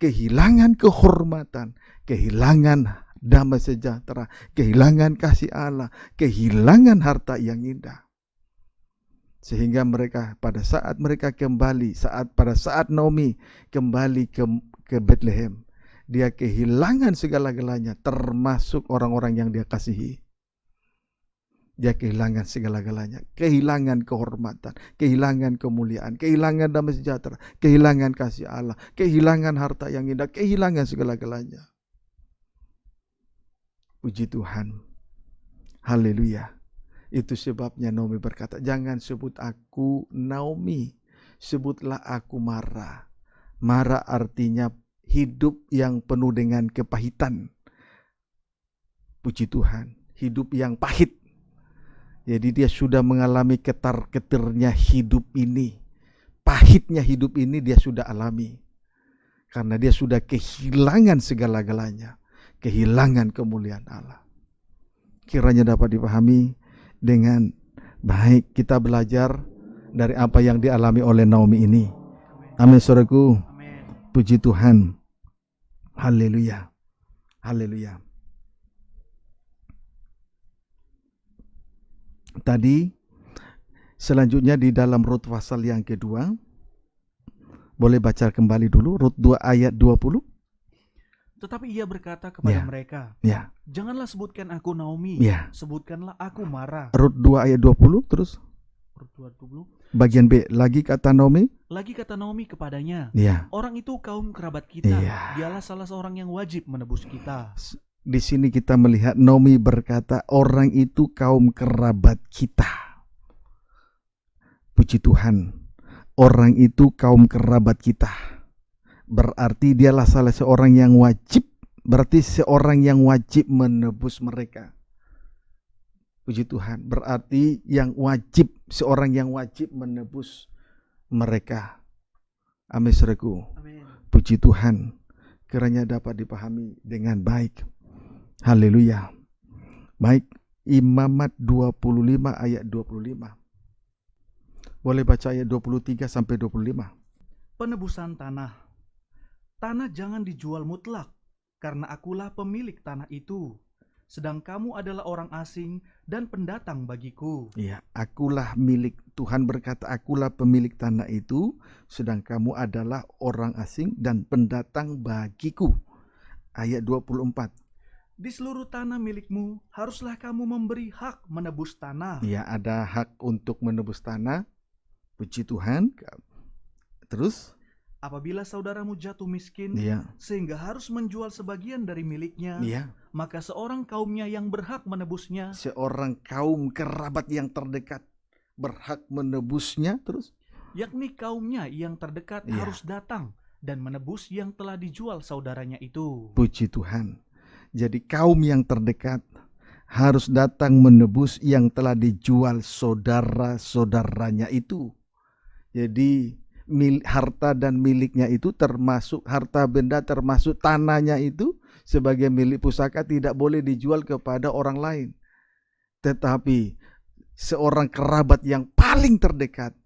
kehilangan kehormatan, kehilangan damai sejahtera, kehilangan kasih Allah, kehilangan harta yang indah. Sehingga mereka pada saat mereka kembali, pada saat Naomi kembali ke Betlehem, dia kehilangan segala-galanya, termasuk orang-orang yang dia kasihi. Dia kehilangan segala-galanya, kehilangan kehormatan, kehilangan kemuliaan, kehilangan damai sejahtera, kehilangan kasih Allah, kehilangan harta yang indah, kehilangan segala-galanya. Puji Tuhan. Haleluya. Itu sebabnya Naomi berkata, jangan sebut aku Naomi, sebutlah aku Mara. Mara artinya hidup yang penuh dengan kepahitan. Puji Tuhan, hidup yang pahit. Jadi dia sudah mengalami ketar-ketirnya hidup ini. Pahitnya hidup ini dia sudah alami. Karena dia sudah kehilangan segala-galanya. Kehilangan kemuliaan Allah. Kiranya dapat dipahami dengan baik. Kita belajar dari apa yang dialami oleh Naomi ini. Amin, saudaraku. Amin. Puji Tuhan. Haleluya. Haleluya. Tadi selanjutnya di dalam Rut pasal yang kedua, boleh baca kembali dulu Rut 2 ayat 20. Tetapi ia berkata kepada Ya. mereka, Ya, janganlah sebutkan aku Naomi, ya. sebutkanlah aku Mara. Rut 2 ayat 20 terus Rut 2:20. bagian B, lagi kata Naomi. Lagi kata Naomi kepadanya, Ya. orang itu kaum kerabat kita, Iya. dialah salah seorang yang wajib menebus kita. Di sini kita melihat Naomi berkata, orang itu kaum kerabat kita. Puji Tuhan. Orang itu kaum kerabat kita. Berarti dialah salah seorang yang wajib. Berarti seorang yang wajib menebus mereka. Puji Tuhan. Berarti yang wajib, seorang yang wajib menebus mereka. Amin, saudaraku. Amin. Puji Tuhan. Kiranya dapat dipahami dengan baik. Haleluya. Baik, Imamat 25 ayat 25. Boleh baca ayat 23 sampai 25. Penebusan tanah. Tanah jangan dijual mutlak, karena akulah pemilik tanah itu. Sedang kamu adalah orang asing dan pendatang bagiku. Ya, akulah milik. Tuhan berkata, akulah pemilik tanah itu, sedang kamu adalah orang asing dan pendatang bagiku. Ayat 24. Di seluruh tanah milikmu, haruslah kamu memberi hak menebus tanah. Ya, ada hak untuk menebus tanah. Puji Tuhan. Terus? Apabila saudaramu jatuh miskin, Ya, sehingga harus menjual sebagian dari miliknya, ya. maka seorang kaumnya yang berhak menebusnya, Seorang kaum kerabat yang terdekat berhak menebusnya. Terus? yakni kaumnya yang terdekat Ya. harus datang dan menebus yang telah dijual saudaranya itu. Puji Tuhan. Jadi kaum yang terdekat harus datang menebus yang telah dijual saudara-saudaranya itu. Jadi harta dan miliknya itu termasuk harta benda, termasuk tanahnya itu sebagai milik pusaka tidak boleh dijual kepada orang lain. Tetapi seorang kerabat yang paling terdekat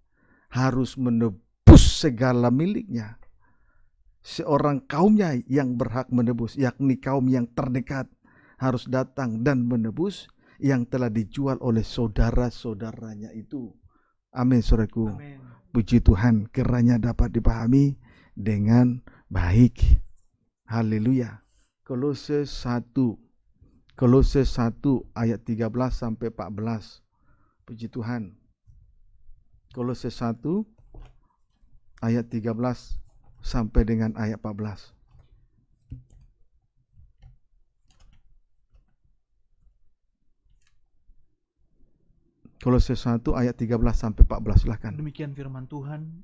harus menebus segala miliknya. Seorang kaumnya yang berhak menebus, yakni kaum yang terdekat, harus datang dan menebus yang telah dijual oleh saudara-saudaranya itu. Amin, saudaraku. Amin. Puji Tuhan, kiranya dapat dipahami dengan baik. Haleluya. Kolose 1 ayat 13 sampai 14. Puji Tuhan. Kolose 1 ayat 13 sampai dengan ayat 14. Kolose 1 ayat 13 sampai 14, silakan. Demikian firman Tuhan.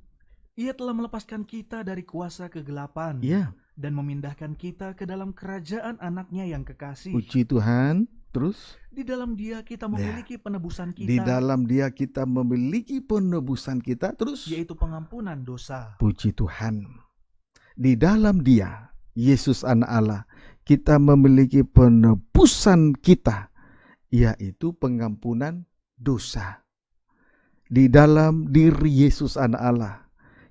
Ia telah melepaskan kita dari kuasa kegelapan Iya, dan memindahkan kita ke dalam kerajaan anaknya yang kekasih. puji Tuhan. Terus, Di dalam Dia kita memiliki penebusan kita, di dalam Dia kita memiliki penebusan kita. Terus, yaitu pengampunan dosa. puji Tuhan. Di dalam Dia, Yesus Anak Allah, kita memiliki penebusan kita, yaitu pengampunan dosa. Di dalam diri Yesus Anak Allah,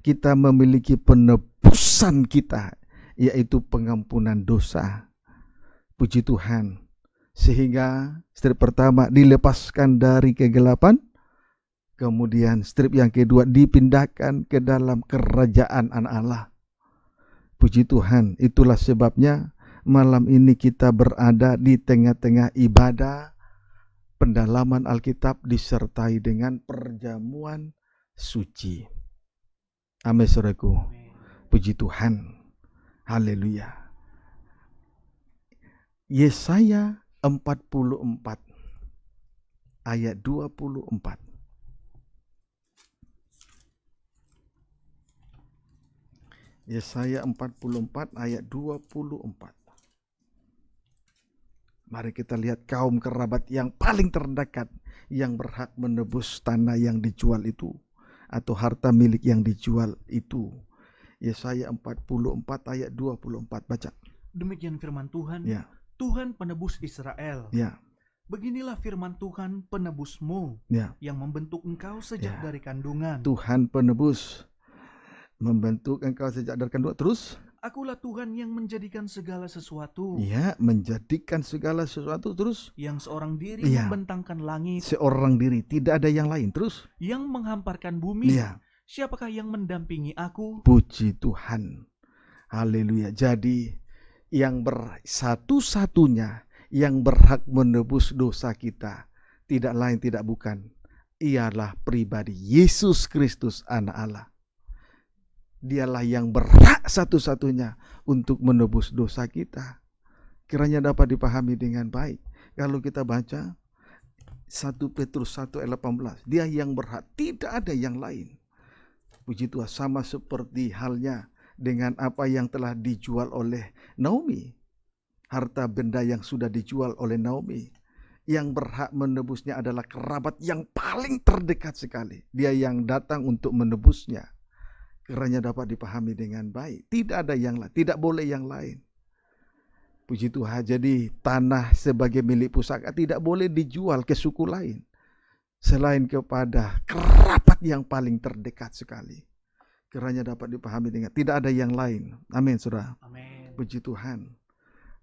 kita memiliki penebusan kita, yaitu pengampunan dosa. Puji Tuhan. Sehingga strip pertama dilepaskan dari kegelapan, kemudian strip yang kedua dipindahkan ke dalam kerajaan Anak Allah. Puji Tuhan, itulah sebabnya malam ini kita berada di tengah-tengah ibadah pendalaman Alkitab disertai dengan perjamuan suci. Amin, saudaraku. Puji Tuhan. Haleluya. Yesaya 44 ayat 24. Yesaya 44 ayat 24. Mari kita lihat kaum kerabat yang paling terdekat yang berhak menebus tanah yang dijual itu atau harta milik yang dijual itu. Yesaya 44 ayat 24, baca. Demikian firman Tuhan. Ya. Tuhan penebus Israel. Ya. Beginilah firman Tuhan penebusmu, Ya. yang membentuk engkau sejak Ya. dari kandungan. Tuhan penebus membentuk engkau sejak dari kandungan. Terus? Akulah Tuhan yang menjadikan segala sesuatu. Ya, menjadikan segala sesuatu. Terus? Yang seorang diri Ya. membentangkan langit. Seorang diri, tidak ada yang lain. Terus? Yang menghamparkan bumi. Ya. Siapakah yang mendampingi aku? Puji Tuhan. Haleluya. Jadi yang satu-satunya yang berhak menebus dosa kita, tidak lain tidak bukan, ialah pribadi Yesus Kristus Anak Allah. Dialah yang berhak satu-satunya untuk menebus dosa kita. Kiranya dapat dipahami dengan baik. Kalau kita baca 1 Petrus 1 ayat 18, dia yang berhak, tidak ada yang lain. Puji Tuhan, sama seperti halnya dengan apa yang telah dijual oleh Naomi. Harta benda yang sudah dijual oleh Naomi. Yang berhak menebusnya adalah kerabat yang paling terdekat sekali. Dia yang datang untuk menebusnya. Kiranya dapat dipahami dengan baik. Tidak ada yang lain, tidak boleh yang lain. Puji Tuhan, jadi tanah sebagai milik pusaka tidak boleh dijual ke suku lain selain kepada kerabat yang paling terdekat sekali. Kiranya dapat dipahami dengan tidak ada yang lain. Amin, saudara. Amin. Puji Tuhan.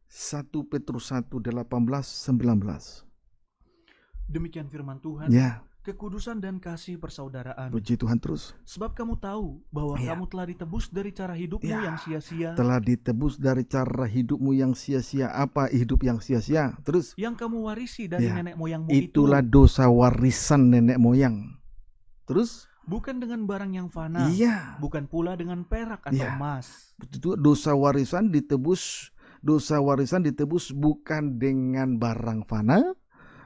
1 Petrus 1 18 19. Demikian firman Tuhan. Ya. kekudusan dan kasih persaudaraan. Puji Tuhan terus. Sebab kamu tahu bahwa Ya. kamu telah ditebus dari cara hidupmu Ya. yang sia-sia, Telah ditebus dari cara hidupmu yang sia-sia. Apa hidup yang sia-sia? Terus. yang kamu warisi dari Ya. nenek moyangmu Itulah itu, dosa warisan nenek moyang. Terus. bukan dengan barang yang fana, Iya. bukan pula dengan perak atau Ya. emas, Itu dosa warisan ditebus. Dosa warisan ditebus bukan dengan barang fana,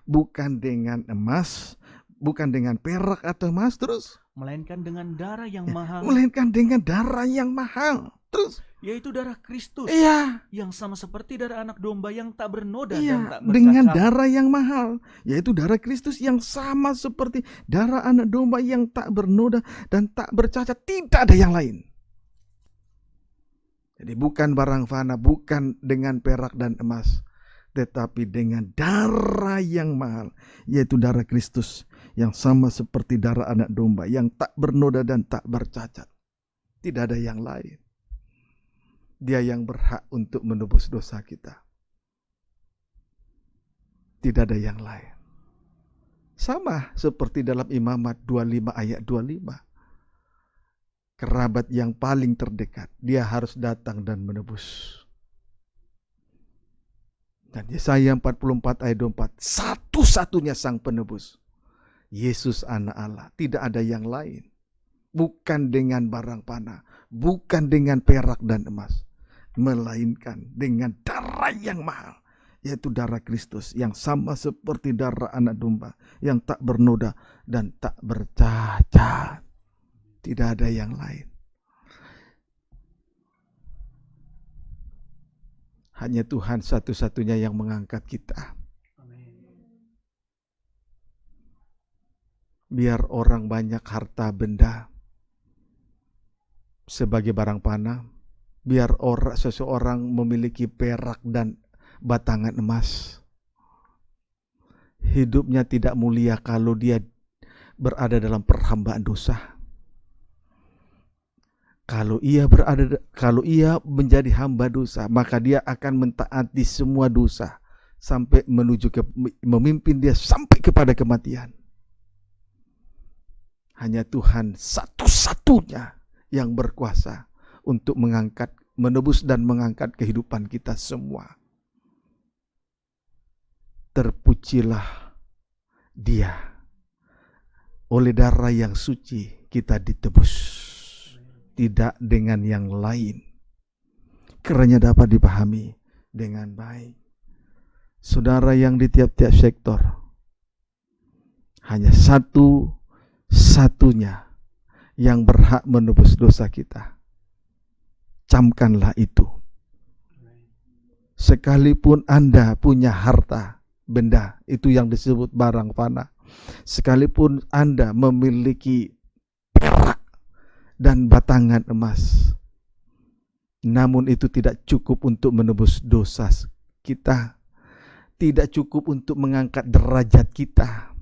bukan dengan emas, bukan dengan perak atau emas, terus melainkan dengan darah yang mahal, melainkan dengan darah yang mahal. Terus yaitu darah Kristus, iya, yang sama seperti darah anak domba yang tak bernoda dan iya, tak dengan bercacat. darah yang mahal, yaitu darah Kristus yang sama seperti darah anak domba yang tak bernoda dan tak bercacat. Tidak ada yang lain. Jadi bukan barang fana, bukan dengan perak dan emas, tetapi dengan darah yang mahal, yaitu darah Kristus yang sama seperti darah anak domba yang tak bernoda dan tak bercacat. Tidak ada yang lain. Dia yang berhak untuk menebus dosa kita. Tidak ada yang lain. Sama seperti dalam Imamat 25 ayat 25. Kerabat yang paling terdekat, dia harus datang dan menebus. Dan Yesaya 44 ayat 24, satu-satunya sang penebus, Yesus anak Allah, tidak ada yang lain. Bukan dengan barang panah, bukan dengan perak dan emas, melainkan dengan darah yang mahal, yaitu darah Kristus yang sama seperti darah anak domba yang tak bernoda dan tak bercacat. Tidak ada yang lain. Hanya Tuhan satu-satunya yang mengangkat kita. Biar orang banyak harta benda sebagai barang panah, biar seseorang memiliki perak dan batangan emas, hidupnya tidak mulia kalau dia berada dalam perhambaan dosa. Kalau ia menjadi hamba dosa, maka dia akan mentaati semua dosa sampai memimpin dia sampai kepada kematian. Hanya Tuhan satu-satunya yang berkuasa untuk menebus dan mengangkat kehidupan kita semua. Terpujilah Dia. Oleh darah yang suci kita ditebus. Tidak dengan yang lain. Kiranya dapat dipahami dengan baik. Saudara yang di tiap-tiap sektor, hanya satu-satunya yang berhak menebus dosa kita. Camkanlah itu. Sekalipun Anda punya harta benda, itu yang disebut barang fana. Sekalipun Anda memiliki perak dan batangan emas, namun itu tidak cukup untuk menebus dosa kita, tidak cukup untuk mengangkat derajat kita,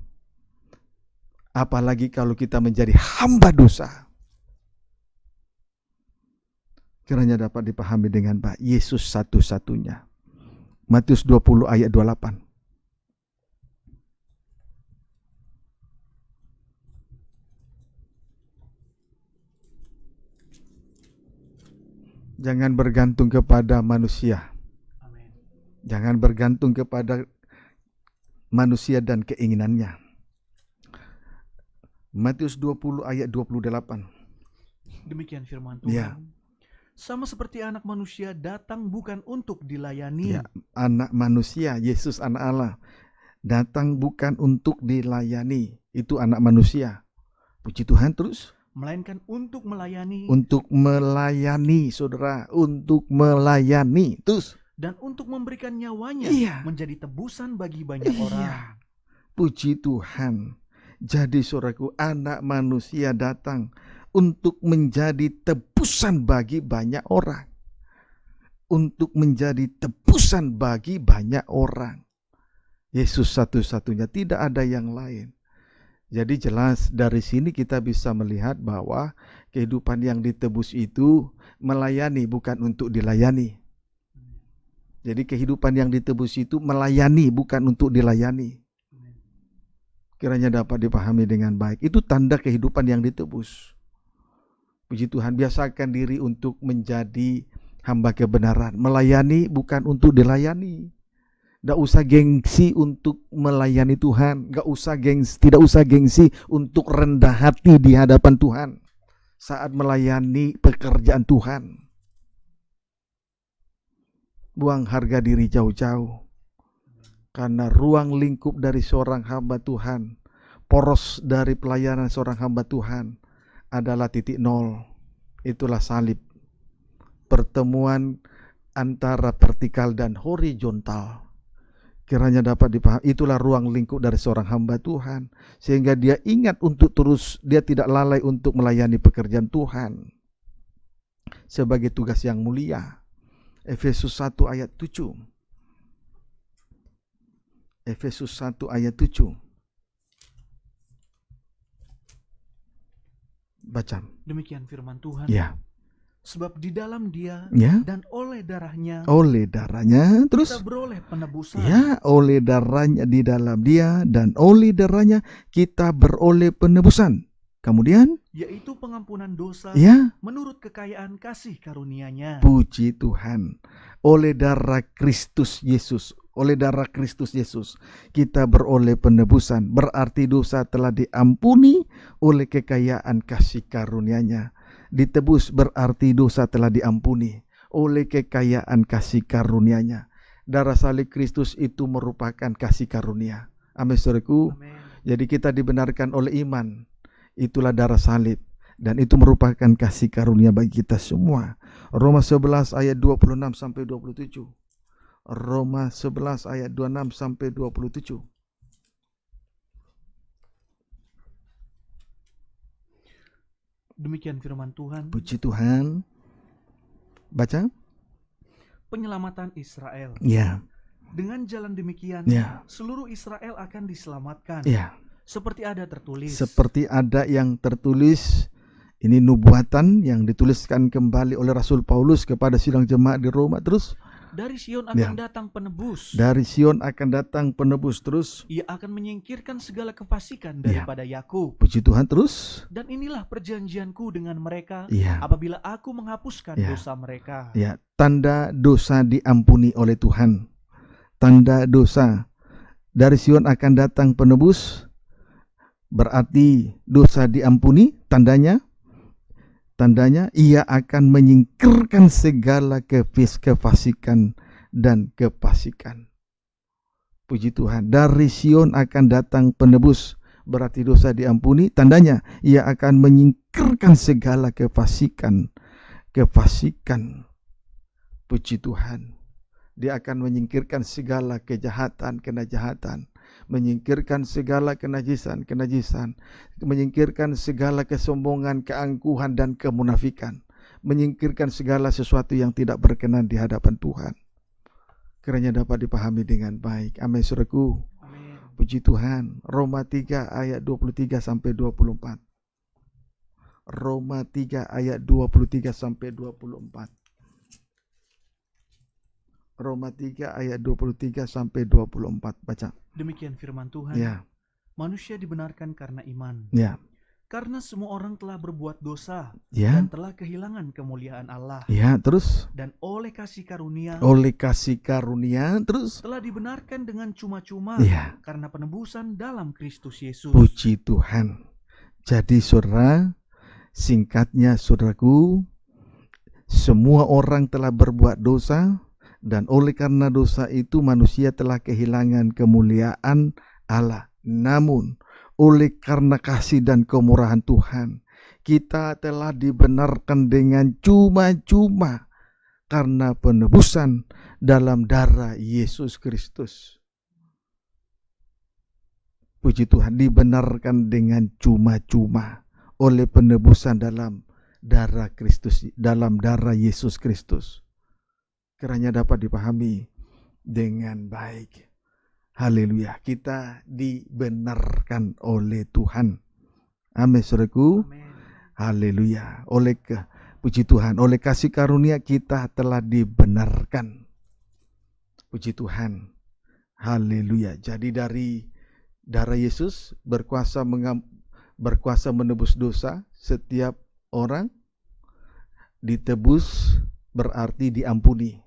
apalagi kalau kita menjadi hamba dosa. Kiranya dapat dipahami dengan baik. Yesus satu-satunya. Matius 20 ayat 28. Jangan bergantung kepada manusia. Amin. Jangan bergantung kepada manusia dan keinginannya. Matius 20 ayat 28. Demikian firman Tuhan. Ya. Sama seperti anak manusia datang bukan untuk dilayani. Ya, anak manusia, Yesus anak Allah, datang bukan untuk dilayani. Itu anak manusia. Puji Tuhan terus. Melainkan untuk melayani. Untuk melayani, saudara. Untuk melayani. Terus. Dan untuk memberikan nyawanya menjadi tebusan bagi banyak orang. Puji Tuhan. Jadi saudaraku, anak manusia datang untuk menjadi tebusan bagi banyak orang. Untuk menjadi tebusan bagi banyak orang. Yesus satu-satunya, tidak ada yang lain. Jadi jelas dari sini kita bisa melihat bahwa kehidupan yang ditebus itu melayani, bukan untuk dilayani. Jadi kehidupan yang ditebus itu melayani, bukan untuk dilayani. Kiranya dapat dipahami dengan baik. Itu tanda kehidupan yang ditebus. Puji Tuhan, biasakan diri untuk menjadi hamba kebenaran. Melayani bukan untuk dilayani. Tidak usah gengsi untuk melayani Tuhan. Tidak usah gengsi untuk rendah hati di hadapan Tuhan saat melayani pekerjaan Tuhan. Buang harga diri jauh-jauh. Karena ruang lingkup dari seorang hamba Tuhan, poros dari pelayanan seorang hamba Tuhan adalah titik nol. Itulah salib. Pertemuan antara vertikal dan horizontal. Kiranya dapat dipahami, itulah ruang lingkup dari seorang hamba Tuhan. Sehingga dia ingat untuk terus, dia tidak lalai untuk melayani pekerjaan Tuhan sebagai tugas yang mulia. Efesus 1 ayat 7. Efesus 1 ayat 7. Baca. Demikian firman Tuhan. Ya. Sebab di dalam Dia Ya. dan oleh darahnya Terus kita beroleh penebusan. ya, oleh darahnya, di dalam Dia dan oleh darahnya kita beroleh penebusan. Kemudian Yaitu pengampunan dosa ya, menurut kekayaan kasih karunia-Nya. puji Tuhan. Oleh darah Kristus Yesus, kita beroleh penebusan. Berarti dosa telah diampuni oleh kekayaan kasih karunia-Nya. Ditebus berarti dosa telah diampuni oleh kekayaan kasih karunia-Nya. Darah salib Kristus itu merupakan kasih karunia. Amin, saudaraku. Amin. Jadi kita dibenarkan oleh iman. Itulah darah salib. Dan itu merupakan kasih karunia bagi kita semua. Roma 11 ayat 26 sampai 27. Roma 11 ayat 26 sampai 27. Demikian firman Tuhan. Puji Tuhan. Baca. Penyelamatan Israel. Ya. Dengan jalan demikian, Ya. seluruh Israel akan diselamatkan. Ya. Seperti ada tertulis. Seperti ada yang tertulis. Ini nubuatan yang dituliskan kembali oleh Rasul Paulus kepada sidang jemaat di Roma. Terus Dari Sion akan datang penebus. dari Sion akan datang penebus. Terus Ia akan menyingkirkan segala kefasikan daripada Yakub. puji Tuhan. Terus Dan inilah perjanjianku dengan mereka ya. apabila aku menghapuskan Ya. dosa mereka. Ya, tanda dosa diampuni oleh Tuhan. Tanda dosa. Dari Sion akan datang penebus. Berarti dosa diampuni. Tandanya ia akan menyingkirkan segala kefasikan dan kefasikan. Puji Tuhan. Dari Sion akan datang penebus. Berarti dosa diampuni. Tandanya ia akan menyingkirkan segala kefasikan. Puji Tuhan. Dia akan menyingkirkan segala kejahatan, menyingkirkan segala kenajisan, menyingkirkan segala kesombongan, keangkuhan dan kemunafikan, menyingkirkan segala sesuatu yang tidak berkenan di hadapan Tuhan. Kiranya dapat dipahami dengan baik. Amin, saudaraku. Amin. Puji Tuhan. Roma 3 ayat 23 sampai 24. Roma 3 ayat 23 sampai 24. Roma 3 ayat 23 sampai 24. Baca. Demikian firman Tuhan. Ya. Manusia dibenarkan karena iman. Ya. Karena semua orang telah berbuat dosa Ya. dan telah kehilangan kemuliaan Allah. Ya, terus Dan oleh kasih karunia terus telah dibenarkan dengan cuma-cuma ya. karena penebusan dalam Kristus Yesus. Puji Tuhan. Jadi saudara, singkatnya saudaraku, semua orang telah berbuat dosa. Dan oleh karena dosa itu manusia telah kehilangan kemuliaan Allah. Namun oleh karena kasih dan kemurahan Tuhan, kita telah dibenarkan dengan cuma-cuma karena penebusan dalam darah Yesus Kristus. Puji Tuhan, dibenarkan dengan cuma-cuma oleh penebusan dalam darah Kristus, dalam darah Yesus Kristus. Kiranya dapat dipahami dengan baik. Haleluya. Kita dibenarkan oleh Tuhan. Amin, saudaraku. Amin. Haleluya. Puji Tuhan. Oleh kasih karunia kita telah dibenarkan. Puji Tuhan. Haleluya. Jadi dari Darah Yesus berkuasa menebus dosa. Setiap orang ditebus berarti diampuni.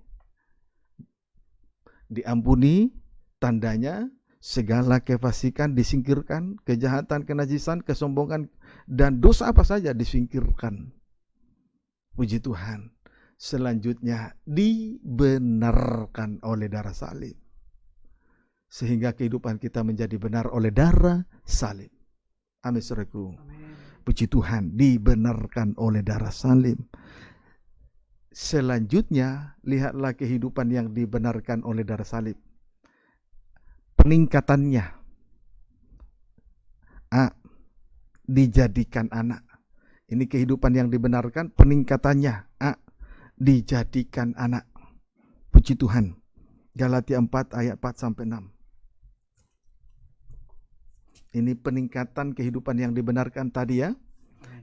Diampuni tandanya segala kefasikan disingkirkan, kejahatan, kenajisan, kesombongan, dan dosa apa saja disingkirkan. Puji Tuhan. Selanjutnya dibenarkan oleh darah salib. Sehingga kehidupan kita menjadi benar oleh darah salib. Amin, saudaraku. Puji Tuhan, dibenarkan oleh darah salib. Selanjutnya, lihatlah kehidupan yang dibenarkan oleh darah salib. Peningkatannya. A. Dijadikan anak. Ini kehidupan yang dibenarkan, peningkatannya. A. Dijadikan anak. Puji Tuhan. Galatia 4 ayat 4-6. Ini peningkatan kehidupan yang dibenarkan tadi ya.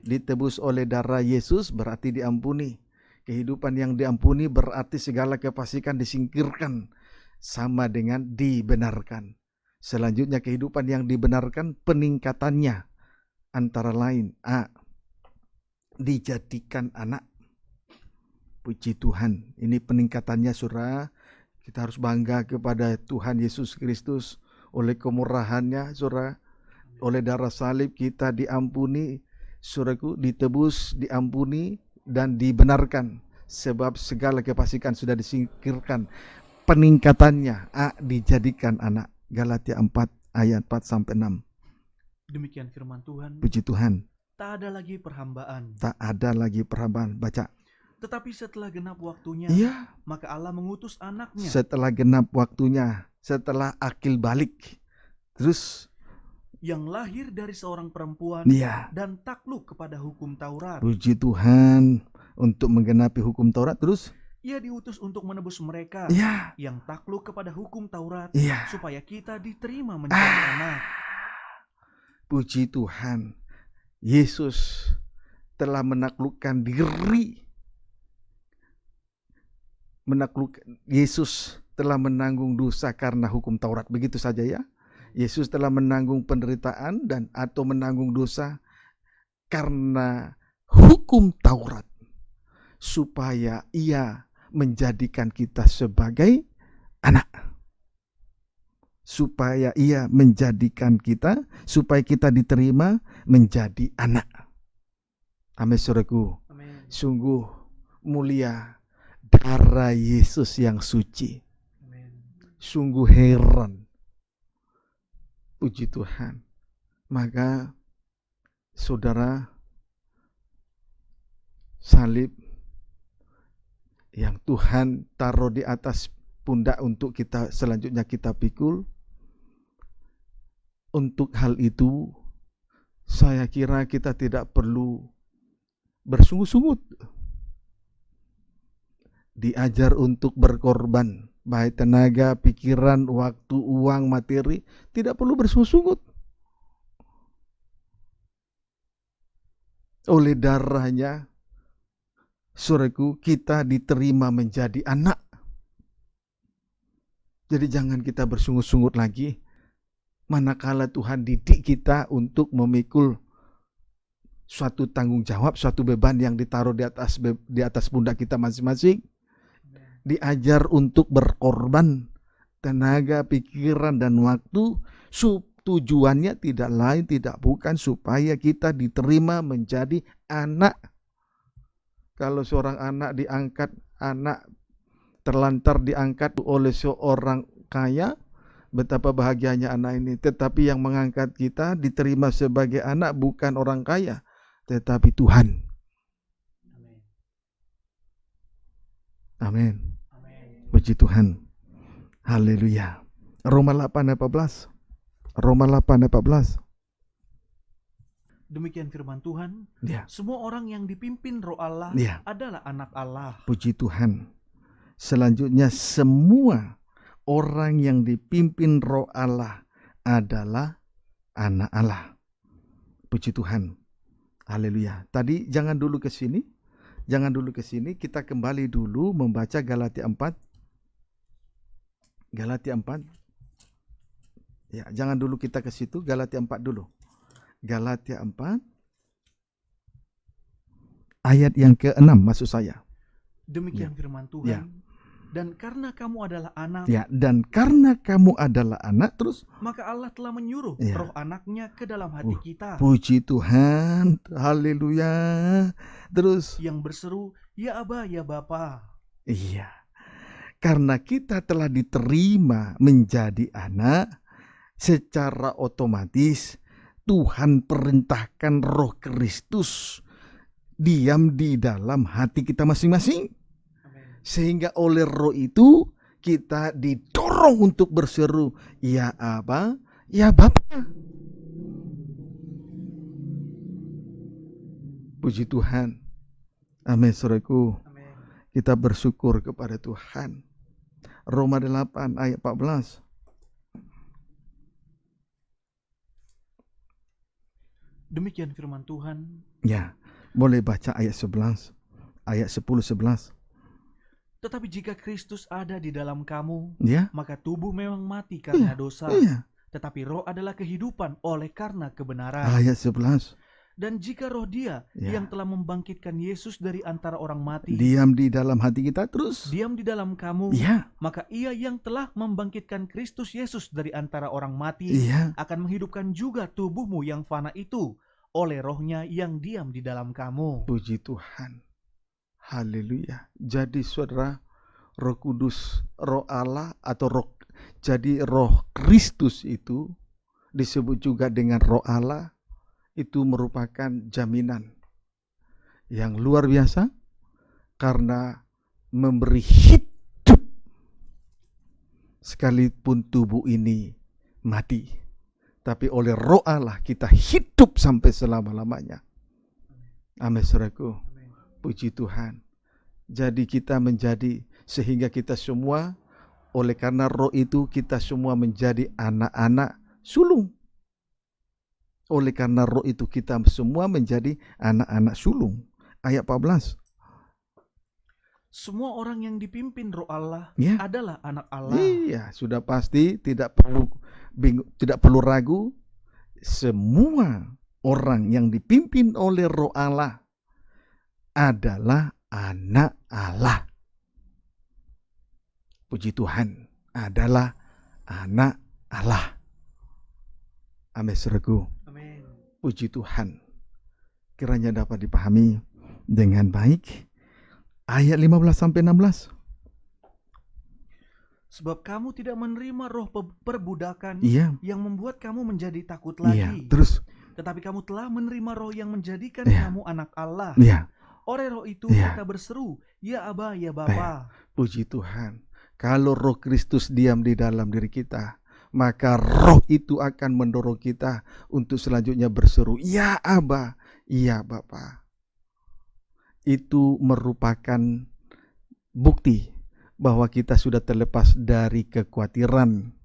Ditebus oleh darah Yesus berarti diampuni. Kehidupan yang diampuni berarti segala kefasikan disingkirkan. Sama dengan dibenarkan. Selanjutnya kehidupan yang dibenarkan peningkatannya. Antara lain A. Dijadikan anak. Puji Tuhan. Ini peningkatannya saudara. Kita harus bangga kepada Tuhan Yesus Kristus. Oleh kemurahannya saudara. Oleh darah salib kita diampuni, saudaraku, ditebus, diampuni, dan dibenarkan. Sebab segala kefasikan sudah disingkirkan. Peningkatannya, A. Dijadikan anak. Galatia 4 ayat 4-6. Demikian firman Tuhan. Puji Tuhan. Tak ada lagi perhambaan. Tak ada lagi perhambaan. Baca. Tetapi setelah genap waktunya, Iya. maka Allah mengutus anaknya. Setelah genap waktunya, setelah akil balik. Terus Yang lahir dari seorang perempuan iya. dan takluk kepada hukum Taurat. Puji Tuhan untuk menggenapi hukum Taurat. Terus Ia diutus untuk menebus mereka iya. yang takluk kepada hukum Taurat, Iya. supaya kita diterima menjadi anak. Puji Tuhan. Yesus telah menaklukkan diri. Yesus telah menanggung dosa karena hukum Taurat. Begitu saja ya. Yesus telah menanggung penderitaan dan atau menanggung dosa karena hukum Taurat. Supaya ia menjadikan kita sebagai anak. Supaya ia menjadikan kita, supaya kita diterima menjadi anak. Amin, saudaraku. Amin. Sungguh mulia darah Yesus yang suci. Amin. Sungguh heran. Puji Tuhan. Maka saudara, salib yang Tuhan taruh di atas pundak untuk kita selanjutnya kita pikul. Untuk hal itu saya kira kita tidak perlu bersungut-sungut. Diajar untuk berkorban, baik tenaga, pikiran, waktu, uang, materi, tidak perlu bersungut-sungut. Oleh darahnya, saudaraku, kita diterima menjadi anak. Jadi jangan kita bersungut-sungut lagi. Manakala Tuhan didik kita untuk memikul suatu tanggung jawab, suatu beban yang ditaruh di atas pundak kita masing-masing. Diajar untuk berkorban tenaga, pikiran, dan waktu. Tujuannya tidak lain, tidak bukan supaya kita diterima menjadi anak. Kalau seorang anak diangkat, anak terlantar diangkat oleh seorang kaya, betapa bahagianya anak ini. Tetapi yang mengangkat kita diterima sebagai anak bukan orang kaya, tetapi Tuhan. Amin. Puji Tuhan. Haleluya. Roma 8:14. Roma 8:14. Demikian firman Tuhan. Ya. Semua orang yang dipimpin Roh Allah Ya. adalah anak Allah. Puji Tuhan. Selanjutnya, semua orang yang dipimpin Roh Allah adalah anak Allah. Puji Tuhan. Haleluya. Tadi jangan dulu ke sini. Jangan dulu ke sini. Kita kembali dulu membaca Galatia 4. Galatia 4. Ya, jangan dulu kita ke situ, Galatia 4 dulu. Galatia 4 ayat yang ke-6 maksud saya. Demikian firman Tuhan. Ya. Dan karena kamu adalah anak, Ya, dan karena kamu adalah anak, terus maka Allah telah menyuruh Ya. roh anaknya ke dalam hati kita, puji Tuhan, haleluya. Terus yang berseru, ya Aba, ya Bapa. iya, karena kita telah diterima menjadi anak, secara otomatis Tuhan perintahkan Roh Kristus diam di dalam hati kita masing-masing. Sehingga oleh roh itu kita didorong untuk berseru, ya Aba, ya Bapa. Puji Tuhan. Amin, saudaraku. Amin. Kita bersyukur kepada Tuhan. Roma 8 ayat 14. Demikian firman Tuhan. Ya, boleh baca ayat 11. Ayat 10-11. Tetapi jika Kristus ada di dalam kamu, Ya. maka tubuh memang mati karena dosa, Iya. tetapi roh adalah kehidupan oleh karena kebenaran. Ayat 11. Dan jika roh Dia Ya. yang telah membangkitkan Yesus dari antara orang mati Diam di dalam hati kita terus. diam di dalam kamu, Iya. maka Ia yang telah membangkitkan Kristus Yesus dari antara orang mati Iya. akan menghidupkan juga tubuhmu yang fana itu oleh rohnya yang diam di dalam kamu. Puji Tuhan. Haleluya. Jadi saudara, Roh Kudus, Roh Allah atau jadi Roh Kristus itu disebut juga dengan Roh Allah, itu merupakan jaminan yang luar biasa karena memberi hidup sekalipun tubuh ini mati, tapi oleh Roh Allah kita hidup sampai selama-lamanya. Amin, saudaraku. Puji Tuhan. Jadi kita menjadi, sehingga kita semua, oleh karena roh itu kita semua menjadi anak-anak sulung. Oleh karena roh itu kita semua menjadi anak-anak sulung. Ayat 14. Semua orang yang dipimpin roh Allah Ya. adalah anak Allah. Iya, sudah pasti, tidak perlu bingung, tidak perlu ragu. Semua orang yang dipimpin oleh roh Allah adalah anak Allah. Puji Tuhan, adalah anak Allah. Amin, saudaraku. Amin. Puji Tuhan. Kiranya dapat dipahami dengan baik. Ayat 15-16. Sebab kamu tidak menerima roh perbudakan Iya. yang membuat kamu menjadi takut Iya. lagi. Terus. Tetapi kamu telah menerima roh yang menjadikan Iya. kamu anak Allah. Iya. Oleh roh itu Iya. kita berseru, ya Aba, ya Bapa. Puji Tuhan. Kalau Roh Kristus diam di dalam diri kita, maka roh itu akan mendorong kita untuk selanjutnya berseru, ya Aba, ya Bapa. Itu merupakan bukti bahwa kita sudah terlepas dari kekhawatiran.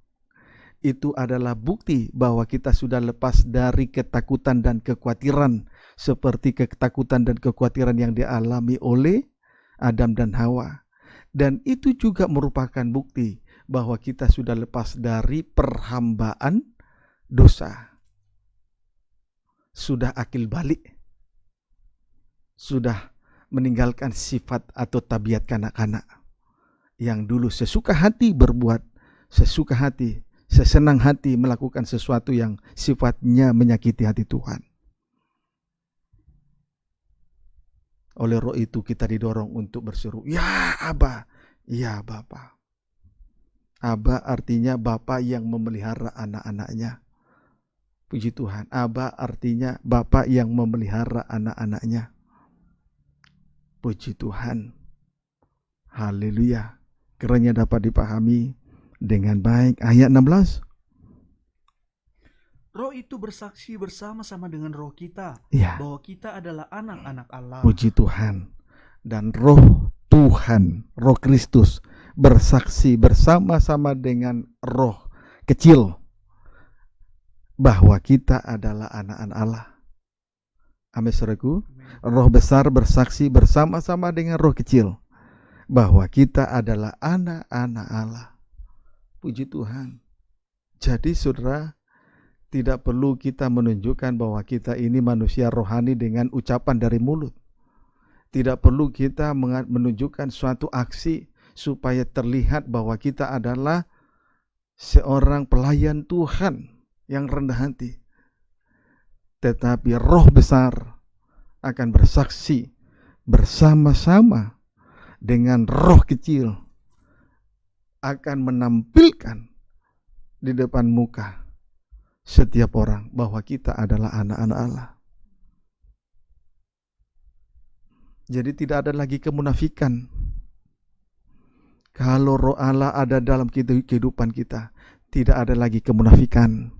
Itu adalah bukti bahwa kita sudah lepas dari ketakutan dan kekhawatiran, seperti ketakutan dan kekhawatiran yang dialami oleh Adam dan Hawa. Dan itu juga merupakan bukti bahwa kita sudah lepas dari perhambaan dosa. Sudah akil balik. Sudah meninggalkan sifat atau tabiat kanak-kanak. Yang dulu sesuka hati berbuat, sesuka hati, sesenang hati melakukan sesuatu yang sifatnya menyakiti hati Tuhan. Oleh roh itu kita didorong untuk berseru, ya Aba, ya Bapa. Aba artinya Bapa yang memelihara anak-anaknya. Puji Tuhan. Aba artinya Bapa yang memelihara anak-anaknya. Puji Tuhan. Haleluya. Kiranya dapat dipahami dengan baik. Ayat 16. Roh itu bersaksi bersama-sama dengan roh kita Ya. bahwa kita adalah anak-anak Allah. Puji Tuhan. Dan roh Tuhan, roh Kristus bersaksi bersama-sama dengan roh kecil bahwa kita adalah anak-anak Allah. Amin, saudaraku. Roh besar bersaksi bersama-sama dengan roh kecil bahwa kita adalah anak-anak Allah. Puji Tuhan. Jadi saudara, tidak perlu kita menunjukkan bahwa kita ini manusia rohani dengan ucapan dari mulut. Tidak perlu kita menunjukkan suatu aksi supaya terlihat bahwa kita adalah seorang pelayan Tuhan yang rendah hati. Tetapi roh besar akan bersaksi bersama-sama dengan roh kecil, akan menampilkan di depan muka setiap orang bahwa kita adalah anak-anak Allah. Jadi tidak ada lagi kemunafikan. Kalau roh Allah ada dalam kehidupan kita, tidak ada lagi kemunafikan.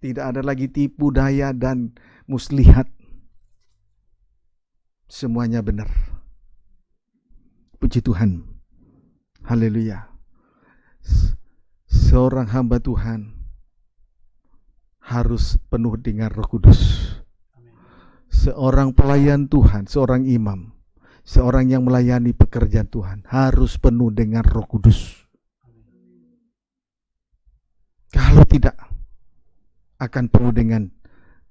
Tidak ada lagi tipu daya dan muslihat. Semuanya benar. Puji Tuhan. Haleluya. Seorang hamba Tuhan harus penuh dengan Roh Kudus. Seorang pelayan Tuhan, seorang imam, seorang yang melayani pekerjaan Tuhan harus penuh dengan Roh Kudus. Kalau tidak, akan penuh dengan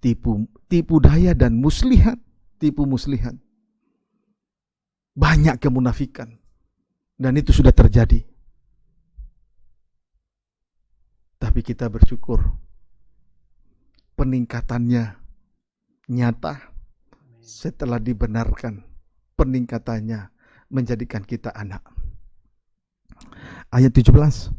tipu daya dan muslihat, tipu muslihat. Banyak kemunafikan, dan itu sudah terjadi. Tapi kita bersyukur peningkatannya nyata setelah dibenarkan. Peningkatannya menjadikan kita anak. Ayat 17.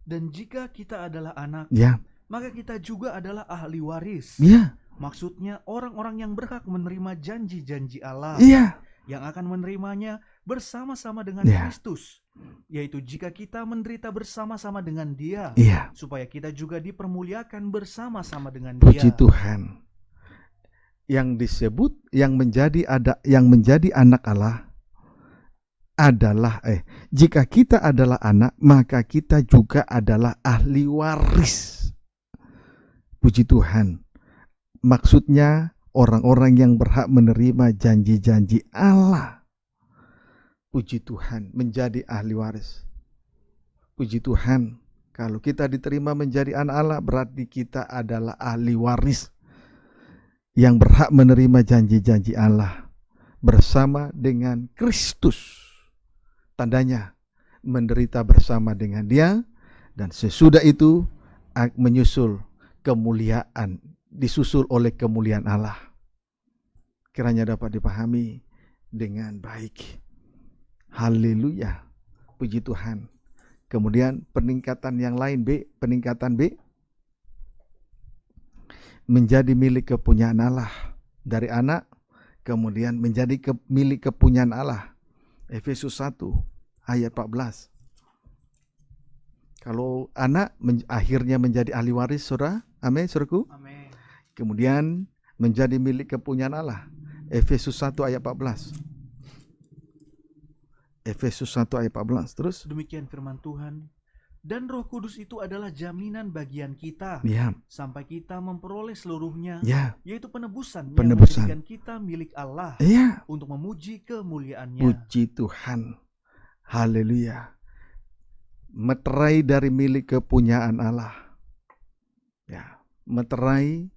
Dan jika kita adalah anak, Ya. maka kita juga adalah ahli waris. Ya. Maksudnya orang-orang yang berhak menerima janji-janji Allah, Iya. yang akan menerimanya bersama-sama dengan Ya. Kristus, yaitu jika kita menderita bersama-sama dengan Dia, Iya. supaya kita juga dipermuliakan bersama-sama dengan Puji Dia. Tuhan. Yang disebut yang menjadi anak Allah adalah jika kita adalah anak, maka kita juga adalah ahli waris. Puji Tuhan. Maksudnya orang-orang yang berhak menerima janji-janji Allah. Puji Tuhan, menjadi ahli waris. Puji Tuhan, kalau kita diterima menjadi anak Allah, berarti kita adalah ahli waris yang berhak menerima janji-janji Allah bersama dengan Kristus. Tandanya menderita bersama dengan Dia, dan sesudah itu menyusul kemuliaan, disusul oleh kemuliaan Allah. Kiranya dapat dipahami dengan baik. Haleluya. Puji Tuhan. Kemudian peningkatan yang lain peningkatan B, menjadi milik kepunyaan Allah. Dari anak kemudian menjadi milik kepunyaan Allah. Efesus 1 ayat 14. Kalau anak akhirnya menjadi ahli waris, saudara. Amin, saudaraku. Amin. Kemudian menjadi milik kepunyaan Allah. Efesus 1 ayat 14. Efesus 1 ayat 14. Terus? Demikian firman Tuhan. Dan Roh Kudus itu adalah jaminan bagian kita, Ya. sampai kita memperoleh seluruhnya, Ya. yaitu penebusan yang Penebusan. menjadikan kita milik Allah, Ya. untuk memuji kemuliaan-Nya. Puji Tuhan. Haleluya. Meterai dari milik kepunyaan Allah. Ya, meterai,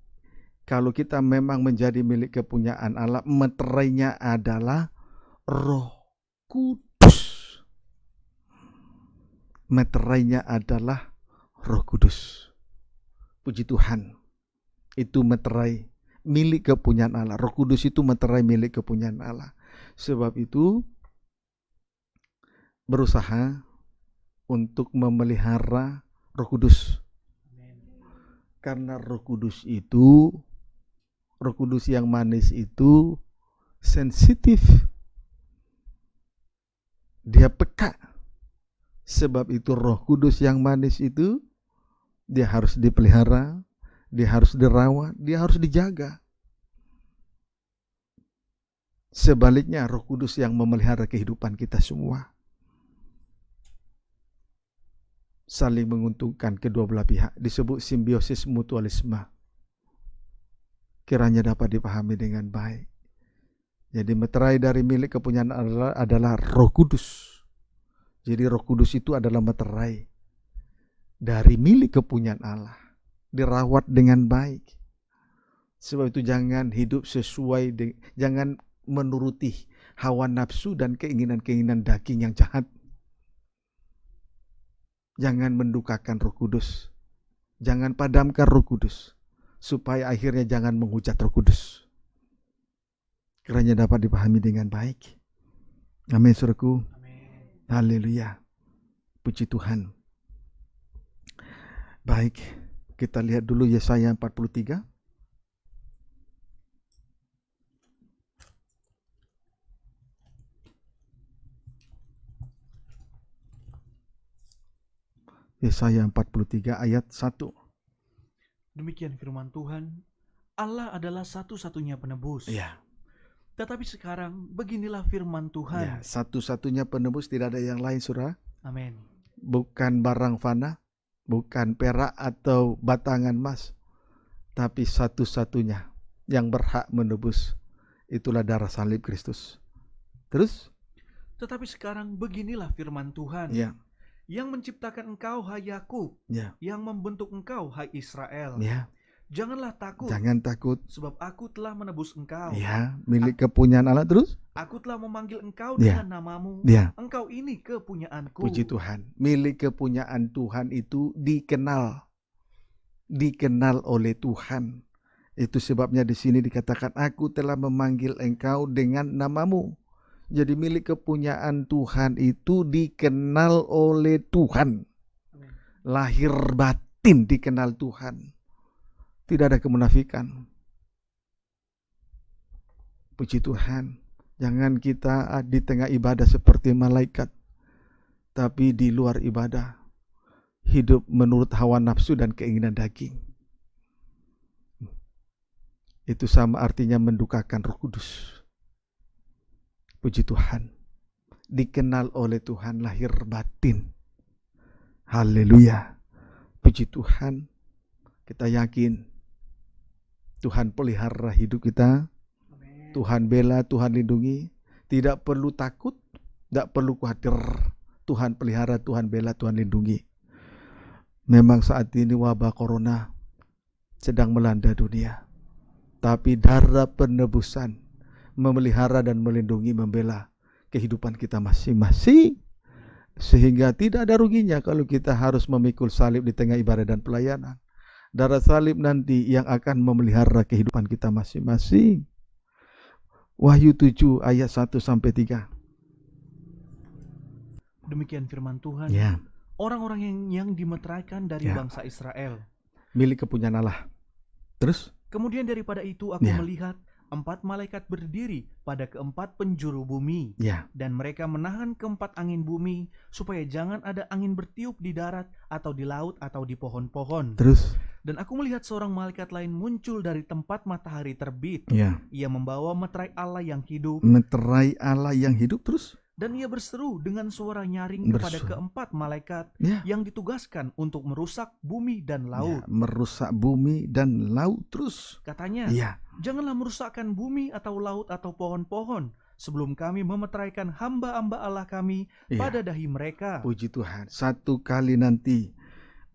kalau kita memang menjadi milik kepunyaan Allah, meterainya adalah Roh Kudus. Meterainya adalah Roh Kudus. Puji Tuhan. Itu meterai milik kepunyaan Allah. Roh Kudus itu meterai milik kepunyaan Allah. Sebab itu berusaha untuk memelihara Roh Kudus. Karena Roh Kudus itu, Roh Kudus yang manis itu sensitif. Dia peka. Sebab itu Roh Kudus yang manis itu, dia harus dipelihara, dia harus dirawat, dia harus dijaga. Sebaliknya Roh Kudus yang memelihara kehidupan kita semua. Saling menguntungkan kedua belah pihak, disebut simbiosis mutualisme. Kiranya dapat dipahami dengan baik. Jadi meterai dari milik kepunyaan Allah adalah Roh Kudus. Jadi Roh Kudus itu adalah meterai dari milik kepunyaan Allah, dirawat dengan baik. Sebab itu jangan hidup jangan menuruti hawa nafsu dan keinginan-keinginan daging yang jahat. Jangan mendukakan Roh Kudus. Jangan padamkan Roh Kudus, supaya akhirnya jangan menghujat Roh Kudus. Kiranya dapat dipahami dengan baik. Amin, saudaraku. Haleluya. Puji Tuhan. Baik, kita lihat dulu Yesaya 43. Yesaya 43 ayat 1. Demikian firman Tuhan, Allah adalah satu-satunya penebus. Ya. Tetapi sekarang beginilah firman Tuhan. Ya, satu-satunya penebus, tidak ada yang lain, Saudara. Amin. Bukan barang fana, bukan perak atau batangan emas, tapi satu-satunya yang berhak menebus, itulah darah salib Kristus. Terus? Tetapi sekarang beginilah firman Tuhan. Ya. Yang menciptakan engkau, hai Yakub, Ya. yang membentuk engkau, hai Israel. Ya. Janganlah takut, Jangan takut. sebab aku telah menebus engkau. Ya, milik kepunyaan Allah. Terus? Aku telah memanggil engkau Ya. dengan namamu. Ya. Engkau ini kepunyaanku. Puji Tuhan. Milik kepunyaan Tuhan itu dikenal oleh Tuhan. Itu sebabnya di sini dikatakan, aku telah memanggil engkau dengan namamu. Jadi milik kepunyaan Tuhan itu dikenal oleh Tuhan. Amin. Lahir batin dikenal Tuhan. Tidak ada kemunafikan. Puji Tuhan. Jangan kita di tengah ibadah seperti malaikat, tapi di luar ibadah hidup menurut hawa nafsu dan keinginan daging. Itu sama artinya mendukakan Roh Kudus. Puji Tuhan. Dikenal oleh Tuhan lahir batin. Haleluya. Puji Tuhan. Kita yakin Tuhan pelihara hidup kita. Amin. Tuhan bela, Tuhan lindungi. Tidak perlu takut, tidak perlu khawatir. Tuhan pelihara, Tuhan bela, Tuhan lindungi. Memang saat ini wabah corona sedang melanda dunia. Tapi darah penebusan memelihara dan melindungi, membela kehidupan kita masing-masing. Sehingga tidak ada ruginya kalau kita harus memikul salib di tengah ibadah dan pelayanan. Darah salib nanti yang akan memelihara kehidupan kita masing-masing. Wahyu 7 ayat 1-3. Demikian firman Tuhan. Ya. Orang-orang yang dimeteraikan dari Ya. bangsa Israel. Milik kepunyaan Allah. Terus? Kemudian daripada itu aku Ya. melihat 4 malaikat berdiri pada keempat penjuru bumi. Ya. Dan mereka menahan keempat angin bumi, supaya jangan ada angin bertiup di darat, atau di laut, atau di pohon-pohon. Terus? Dan aku melihat seorang malaikat lain muncul dari tempat matahari terbit. Ya. Ia membawa meterai Allah yang hidup, Meterai Allah yang hidup. Terus? dan ia berseru dengan suara nyaring kepada Berseru. keempat malaikat Ya. yang ditugaskan untuk merusak bumi dan laut. Ya, merusak bumi dan laut. Terus? Katanya, Ya. janganlah merusakkan bumi atau laut atau pohon-pohon, sebelum kami memeteraikan hamba-hamba Allah kami Ya. pada dahi mereka. Puji Tuhan. Satu kali nanti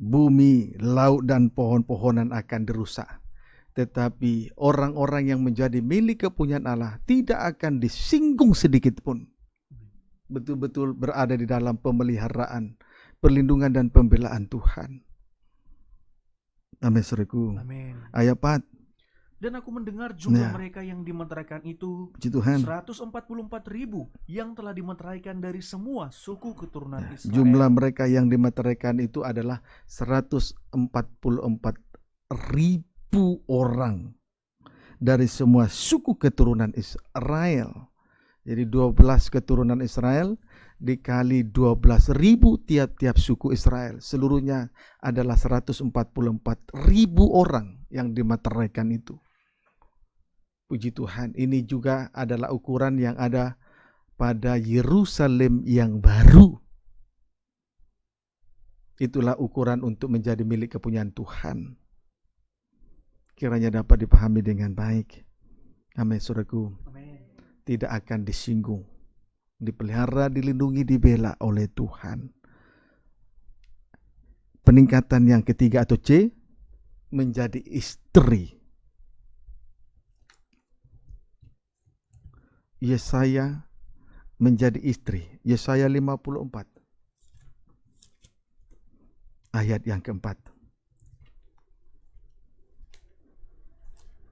bumi, laut dan pohon-pohonan akan dirusak. Tetapi orang-orang yang menjadi milik kepunyaan Allah tidak akan disinggung sedikit pun. Betul-betul berada di dalam pemeliharaan, perlindungan dan pembelaan Tuhan. Amin, saudaraku. Amin. Ayat 4. Dan aku mendengar jumlah Ya. mereka yang dimeteraikan itu, Puji Tuhan. 144.000 yang telah dimeteraikan dari semua suku keturunan Nah, Israel. jumlah mereka yang dimeteraikan itu adalah 144.000 orang dari semua suku keturunan Israel. Jadi 12 keturunan Israel dikali 12.000 tiap-tiap suku Israel. Seluruhnya adalah 144.000 orang yang dimeteraikan itu. Puji Tuhan, ini juga adalah ukuran yang ada pada Yerusalem yang baru. Itulah ukuran untuk menjadi milik kepunyaan Tuhan. Kiranya dapat dipahami dengan baik. Amin, saudaraku. Amin. Tidak akan disinggung dipelihara, dilindungi, dibela oleh Tuhan. Peningkatan yang ketiga atau C, menjadi istri. Yesaya menjadi istri. Yesaya 54 ayat yang keempat.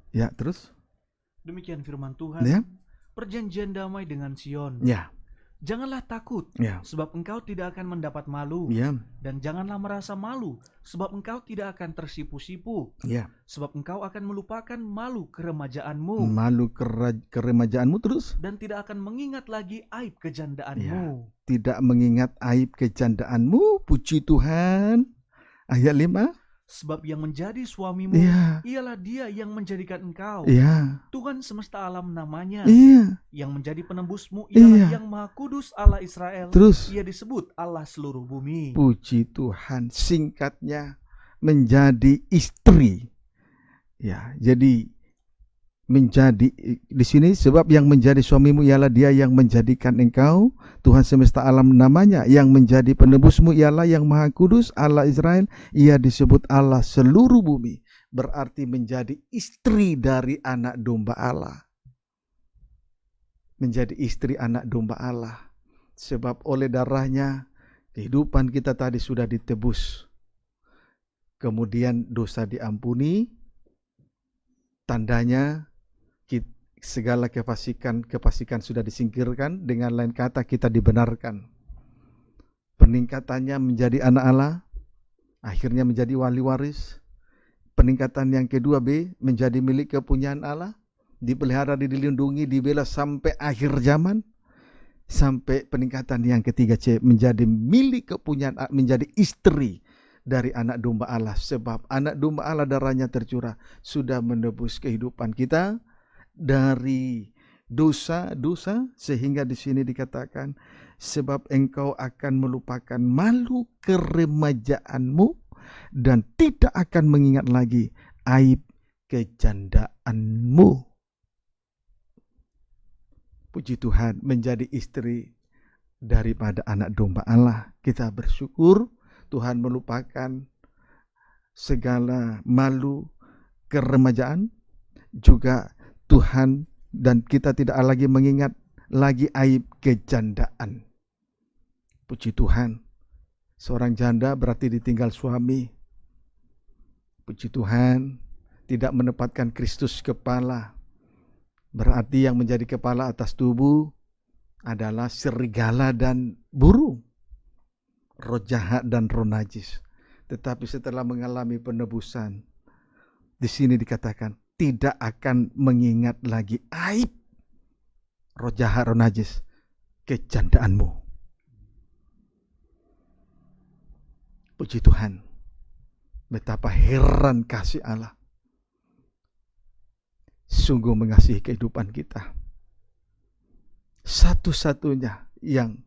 Ya, terus? Demikian firman Tuhan. Ya. Perjanjian damai dengan Sion. Ya. Janganlah takut, Ya. sebab engkau tidak akan mendapat malu. Ya. Dan janganlah merasa malu, sebab engkau tidak akan tersipu-sipu. Ya. Sebab engkau akan melupakan malu keremajaanmu. Malu keremajaanmu, terus? Dan tidak akan mengingat lagi aib kejandaanmu. Tidak mengingat aib kejandaanmu. Puji Tuhan. Ayat 5. Sebab yang menjadi suamimu Ya. ialah Dia yang menjadikan engkau. Ya. Tuhan semesta alam namanya. Iya. Yang menjadi penembusmu ialah Iya. Yang Maha Kudus Allah Israel. Terus? Ia disebut Allah seluruh bumi. Puji Tuhan. Singkatnya, menjadi istri. Ya, jadi menjadi di sini, sebab yang menjadi suamimu ialah Dia yang menjadikan engkau. Tuhan semesta alam namanya. Yang menjadi penebusmu ialah Yang Maha Kudus Allah Israel. Ia disebut Allah seluruh bumi. Berarti menjadi istri dari anak domba Allah. Menjadi istri anak domba Allah. Sebab oleh darahnya kehidupan kita tadi sudah ditebus. Kemudian dosa diampuni. Tandanya segala kefasikan sudah disingkirkan. Dengan lain kata, kita dibenarkan. Peningkatannya menjadi anak Allah, akhirnya menjadi wali waris. Peningkatan yang kedua B, menjadi milik kepunyaan Allah, dipelihara, dilindungi, dibela sampai akhir zaman. Sampai peningkatan yang ketiga C, menjadi milik kepunyaan, menjadi istri dari anak domba Allah. Sebab anak domba Allah darahnya tercurah sudah menebus kehidupan kita dari dosa-dosa, sehingga di sini dikatakan sebab engkau akan melupakan malu keremajaanmu dan tidak akan mengingat lagi aib kejandaanmu. Puji Tuhan, menjadi istri daripada anak domba Allah. Kita bersyukur Tuhan melupakan segala malu keremajaan, juga Tuhan, dan kita tidak lagi mengingat lagi aib kejandaan. Puji Tuhan. Seorang janda berarti ditinggal suami. Puji Tuhan, tidak menempatkan Kristus kepala. Berarti yang menjadi kepala atas tubuh adalah serigala dan burung, roh jahat dan roh najis. Tetapi setelah mengalami penebusan, di sini dikatakan tidak akan mengingat lagi aib roh jahat, roh najis, kejandaanmu. Puji Tuhan. Betapa heran kasih Allah. Sungguh mengasihi kehidupan kita. Satu-satunya yang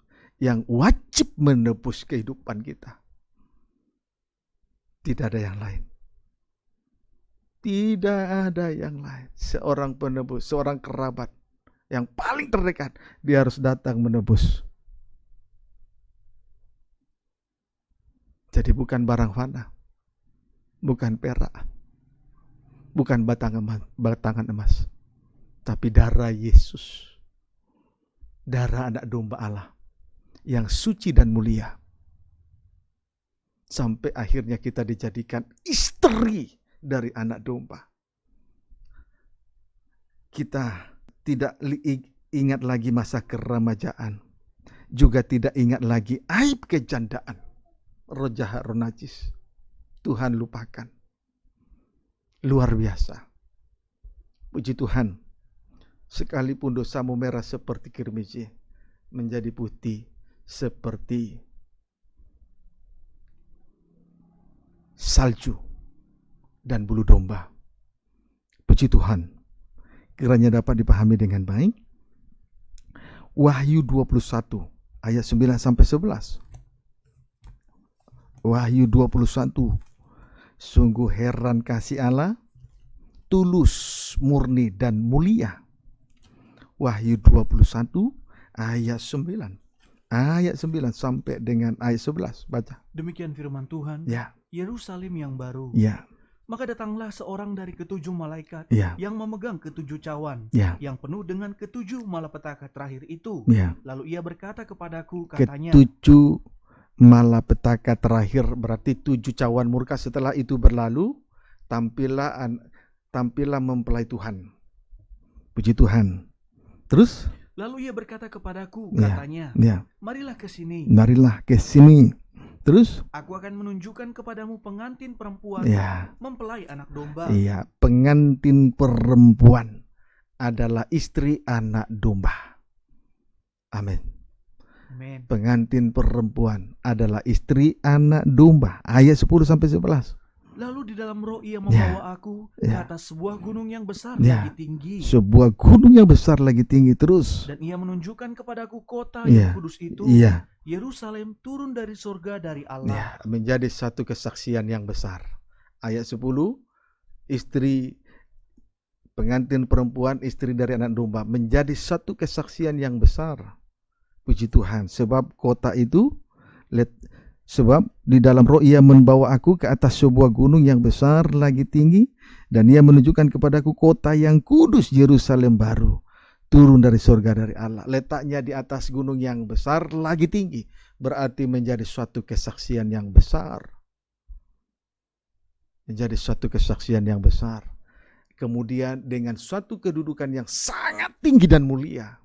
wajib menebus kehidupan kita. Tidak ada yang lain. Tidak ada yang lain. Seorang penebus, seorang kerabat yang paling terdekat, dia harus datang menebus. Jadi bukan barang fana, bukan perak, bukan batangan emas, tapi darah Yesus, darah anak domba Allah yang suci dan mulia. Sampai akhirnya kita dijadikan istri dari anak domba. Kita tidak ingat lagi masa keremajaan, juga tidak ingat lagi aib kejandaan, roh jahat, roh najis. Tuhan lupakan. Luar biasa. Puji Tuhan. Sekalipun dosamu merah seperti kirmiji, menjadi putih seperti salju dan bulu domba. Puji Tuhan. Kiranya dapat dipahami dengan baik. Wahyu 21 ayat 9 sampai 11. Wahyu 21. Sungguh heran kasih Allah, tulus, murni dan mulia. Wahyu 21 ayat 9. Ayat 9 sampai dengan ayat 11. Baca. Demikian firman Tuhan, Ya, Yerusalem yang baru. ya, Maka datanglah seorang dari ketujuh malaikat ya, yang memegang ketujuh cawan, ya, yang penuh dengan ketujuh malapetaka terakhir itu. ya. Lalu ia berkata kepadaku, katanya, Ketujuh malapetaka terakhir berarti 7 cawan murka setelah itu berlalu, tampillah mempelai Tuhan. Puji Tuhan. Terus? lalu ia berkata kepadaku, Ya, katanya, ya. marilah ke sini. Marilah ke sini. Terus? Aku akan menunjukkan kepadamu pengantin perempuan, Ya, mempelai anak domba. iya. Pengantin perempuan adalah istri anak domba. Amin. Amin. Pengantin perempuan adalah istri anak domba. Ayat 10 sampai 11. Lalu di dalam roh ia membawa aku ke ya. atas sebuah gunung yang besar Ya. lagi tinggi. Sebuah gunung yang besar lagi tinggi. Terus? Dan ia menunjukkan kepadaku kota Ya. yang kudus itu, Iya. Yerusalem turun dari surga dari Allah. Ya, menjadi satu kesaksian yang besar. Ayat 10, istri pengantin perempuan, istri dari anak domba, menjadi satu kesaksian yang besar. Puji Tuhan, sebab kota itu, sebab di dalam roh ia membawa aku ke atas sebuah gunung yang besar lagi tinggi, dan ia menunjukkan kepadaku kota yang kudus, Yerusalem baru, turun dari surga dari Allah. Letaknya di atas gunung yang besar lagi tinggi, berarti menjadi suatu kesaksian yang besar. Menjadi suatu kesaksian yang besar. Kemudian dengan suatu kedudukan yang sangat tinggi dan mulia.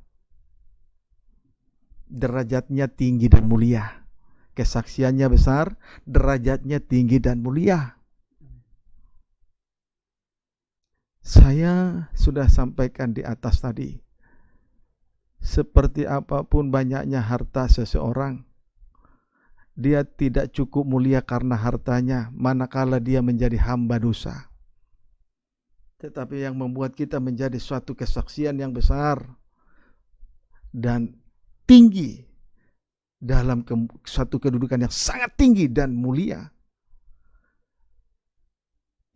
Derajatnya tinggi dan mulia. Kesaksiannya besar, derajatnya tinggi dan mulia. Saya sudah sampaikan di atas tadi. Seperti apapun banyaknya harta seseorang, dia tidak cukup mulia karena hartanya, manakala dia menjadi hamba dosa. Tetapi yang membuat kita menjadi suatu kesaksian yang besar dan tinggi dalam suatu kedudukan yang sangat tinggi dan mulia,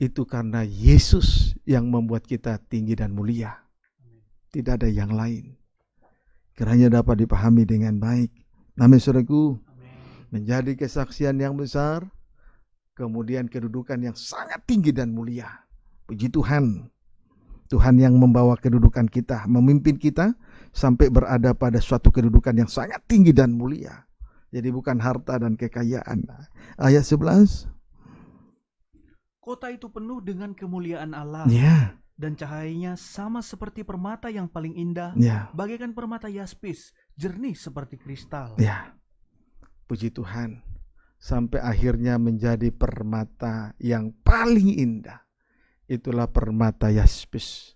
itu karena Yesus yang membuat kita tinggi dan mulia. Tidak ada yang lain. Kiranya dapat dipahami dengan baik. Amin, saudaraku. Menjadi kesaksian yang besar, kemudian kedudukan yang sangat tinggi dan mulia. Puji Tuhan. Tuhan yang membawa kedudukan kita, memimpin kita sampai berada pada suatu kedudukan yang sangat tinggi dan mulia. Jadi bukan harta dan kekayaan. Ayat 11. Kota itu penuh dengan kemuliaan Allah. Ya. Dan cahayanya sama seperti permata yang paling indah, Ya. bagaikan permata yaspis, jernih seperti kristal. Ya. Puji Tuhan. Sampai akhirnya menjadi permata yang paling indah. Itulah permata yaspis.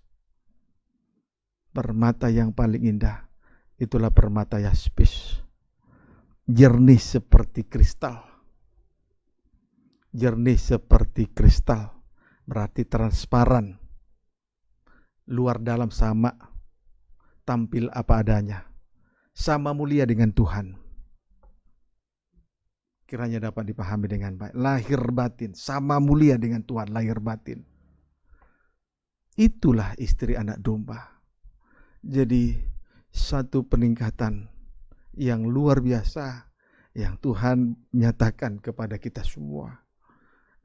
Permata yang paling indah. Itulah permata yaspis. Jernih seperti kristal. Jernih seperti kristal. Berarti transparan. Luar dalam sama. Tampil apa adanya. Sama mulia dengan Tuhan. Kiranya dapat dipahami dengan baik. Lahir batin. Sama mulia dengan Tuhan. Lahir batin. Itulah istri anak domba. Jadi satu peningkatan yang luar biasa yang Tuhan nyatakan kepada kita semua.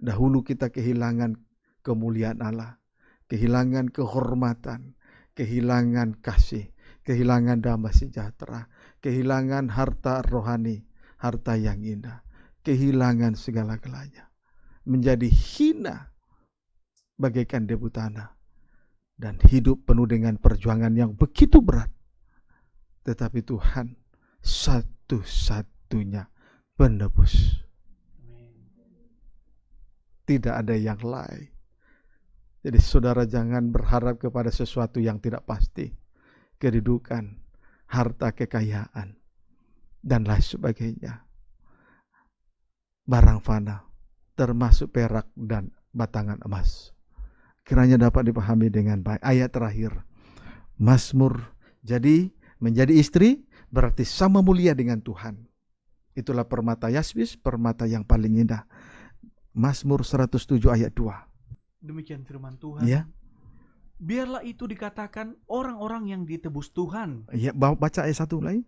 Dahulu kita kehilangan kemuliaan Allah, kehilangan kehormatan, kehilangan kasih, kehilangan damai sejahtera, kehilangan harta rohani, harta yang indah, kehilangan segala-galanya. Menjadi hina bagaikan debu tanah. Dan hidup penuh dengan perjuangan yang begitu berat. Tetapi Tuhan satu-satunya penebus. Tidak ada yang lain. Jadi saudara jangan berharap kepada sesuatu yang tidak pasti. Kedudukan, harta kekayaan, dan lain sebagainya. Barang fana, termasuk perak dan batangan emas. Kiranya dapat dipahami dengan baik. Ayat terakhir. Mazmur. Jadi menjadi istri berarti sama mulia dengan Tuhan. Itulah permata yaspis, permata yang paling indah. Mazmur 107 ayat 2. Demikian firman Tuhan. Ya. Biarlah itu dikatakan orang-orang yang ditebus Tuhan. Ya, baca ayat 1 mulai.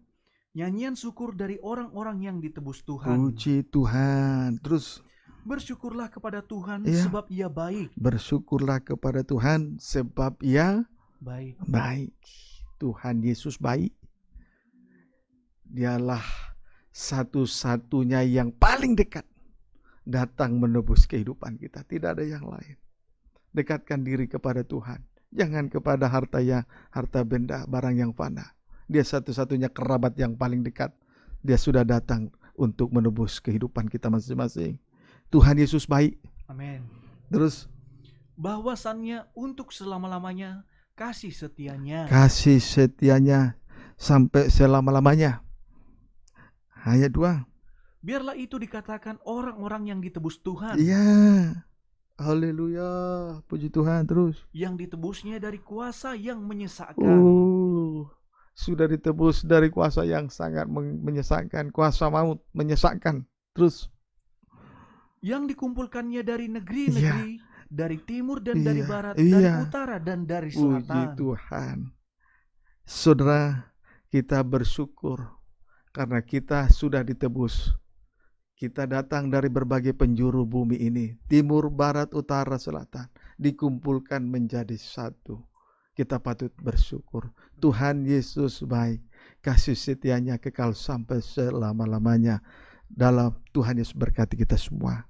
Nyanyian syukur dari orang-orang yang ditebus Tuhan. Puji Tuhan. Terus Bersyukurlah kepada Tuhan Iya. sebab Ia baik. bersyukurlah kepada Tuhan sebab Ia Baik. baik. Tuhan Yesus baik. Dialah satu-satunya yang paling dekat datang menebus kehidupan kita. Tidak ada yang lain. Dekatkan diri kepada Tuhan. Jangan kepada harta benda, barang yang fana. Dia satu-satunya kerabat yang paling dekat. Dia sudah datang untuk menebus kehidupan kita masing-masing. Tuhan Yesus baik. Amin. Terus Bahwasannya untuk selama-lamanya kasih setianya. kasih setianya sampai selama-lamanya. Ayat 2. Biarlah itu dikatakan orang-orang yang ditebus Tuhan. Iya. Haleluya. Puji Tuhan. Terus. Yang ditebusnya dari kuasa yang menyesakkan. Sudah ditebus dari kuasa yang sangat menyesakkan. Kuasa maut menyesakkan. Terus. Yang dikumpulkannya dari negeri-negeri, dari timur dan dari Iya, barat, iya. dari utara dan dari Puji selatan. Tuhan. Saudara, kita bersyukur karena kita sudah ditebus. Kita datang dari berbagai penjuru bumi ini, timur, barat, utara, selatan, dikumpulkan menjadi satu. Kita patut bersyukur. Tuhan Yesus baik, kasih setianya kekal sampai selama-lamanya. Dalam Tuhan Yesus berkati kita semua.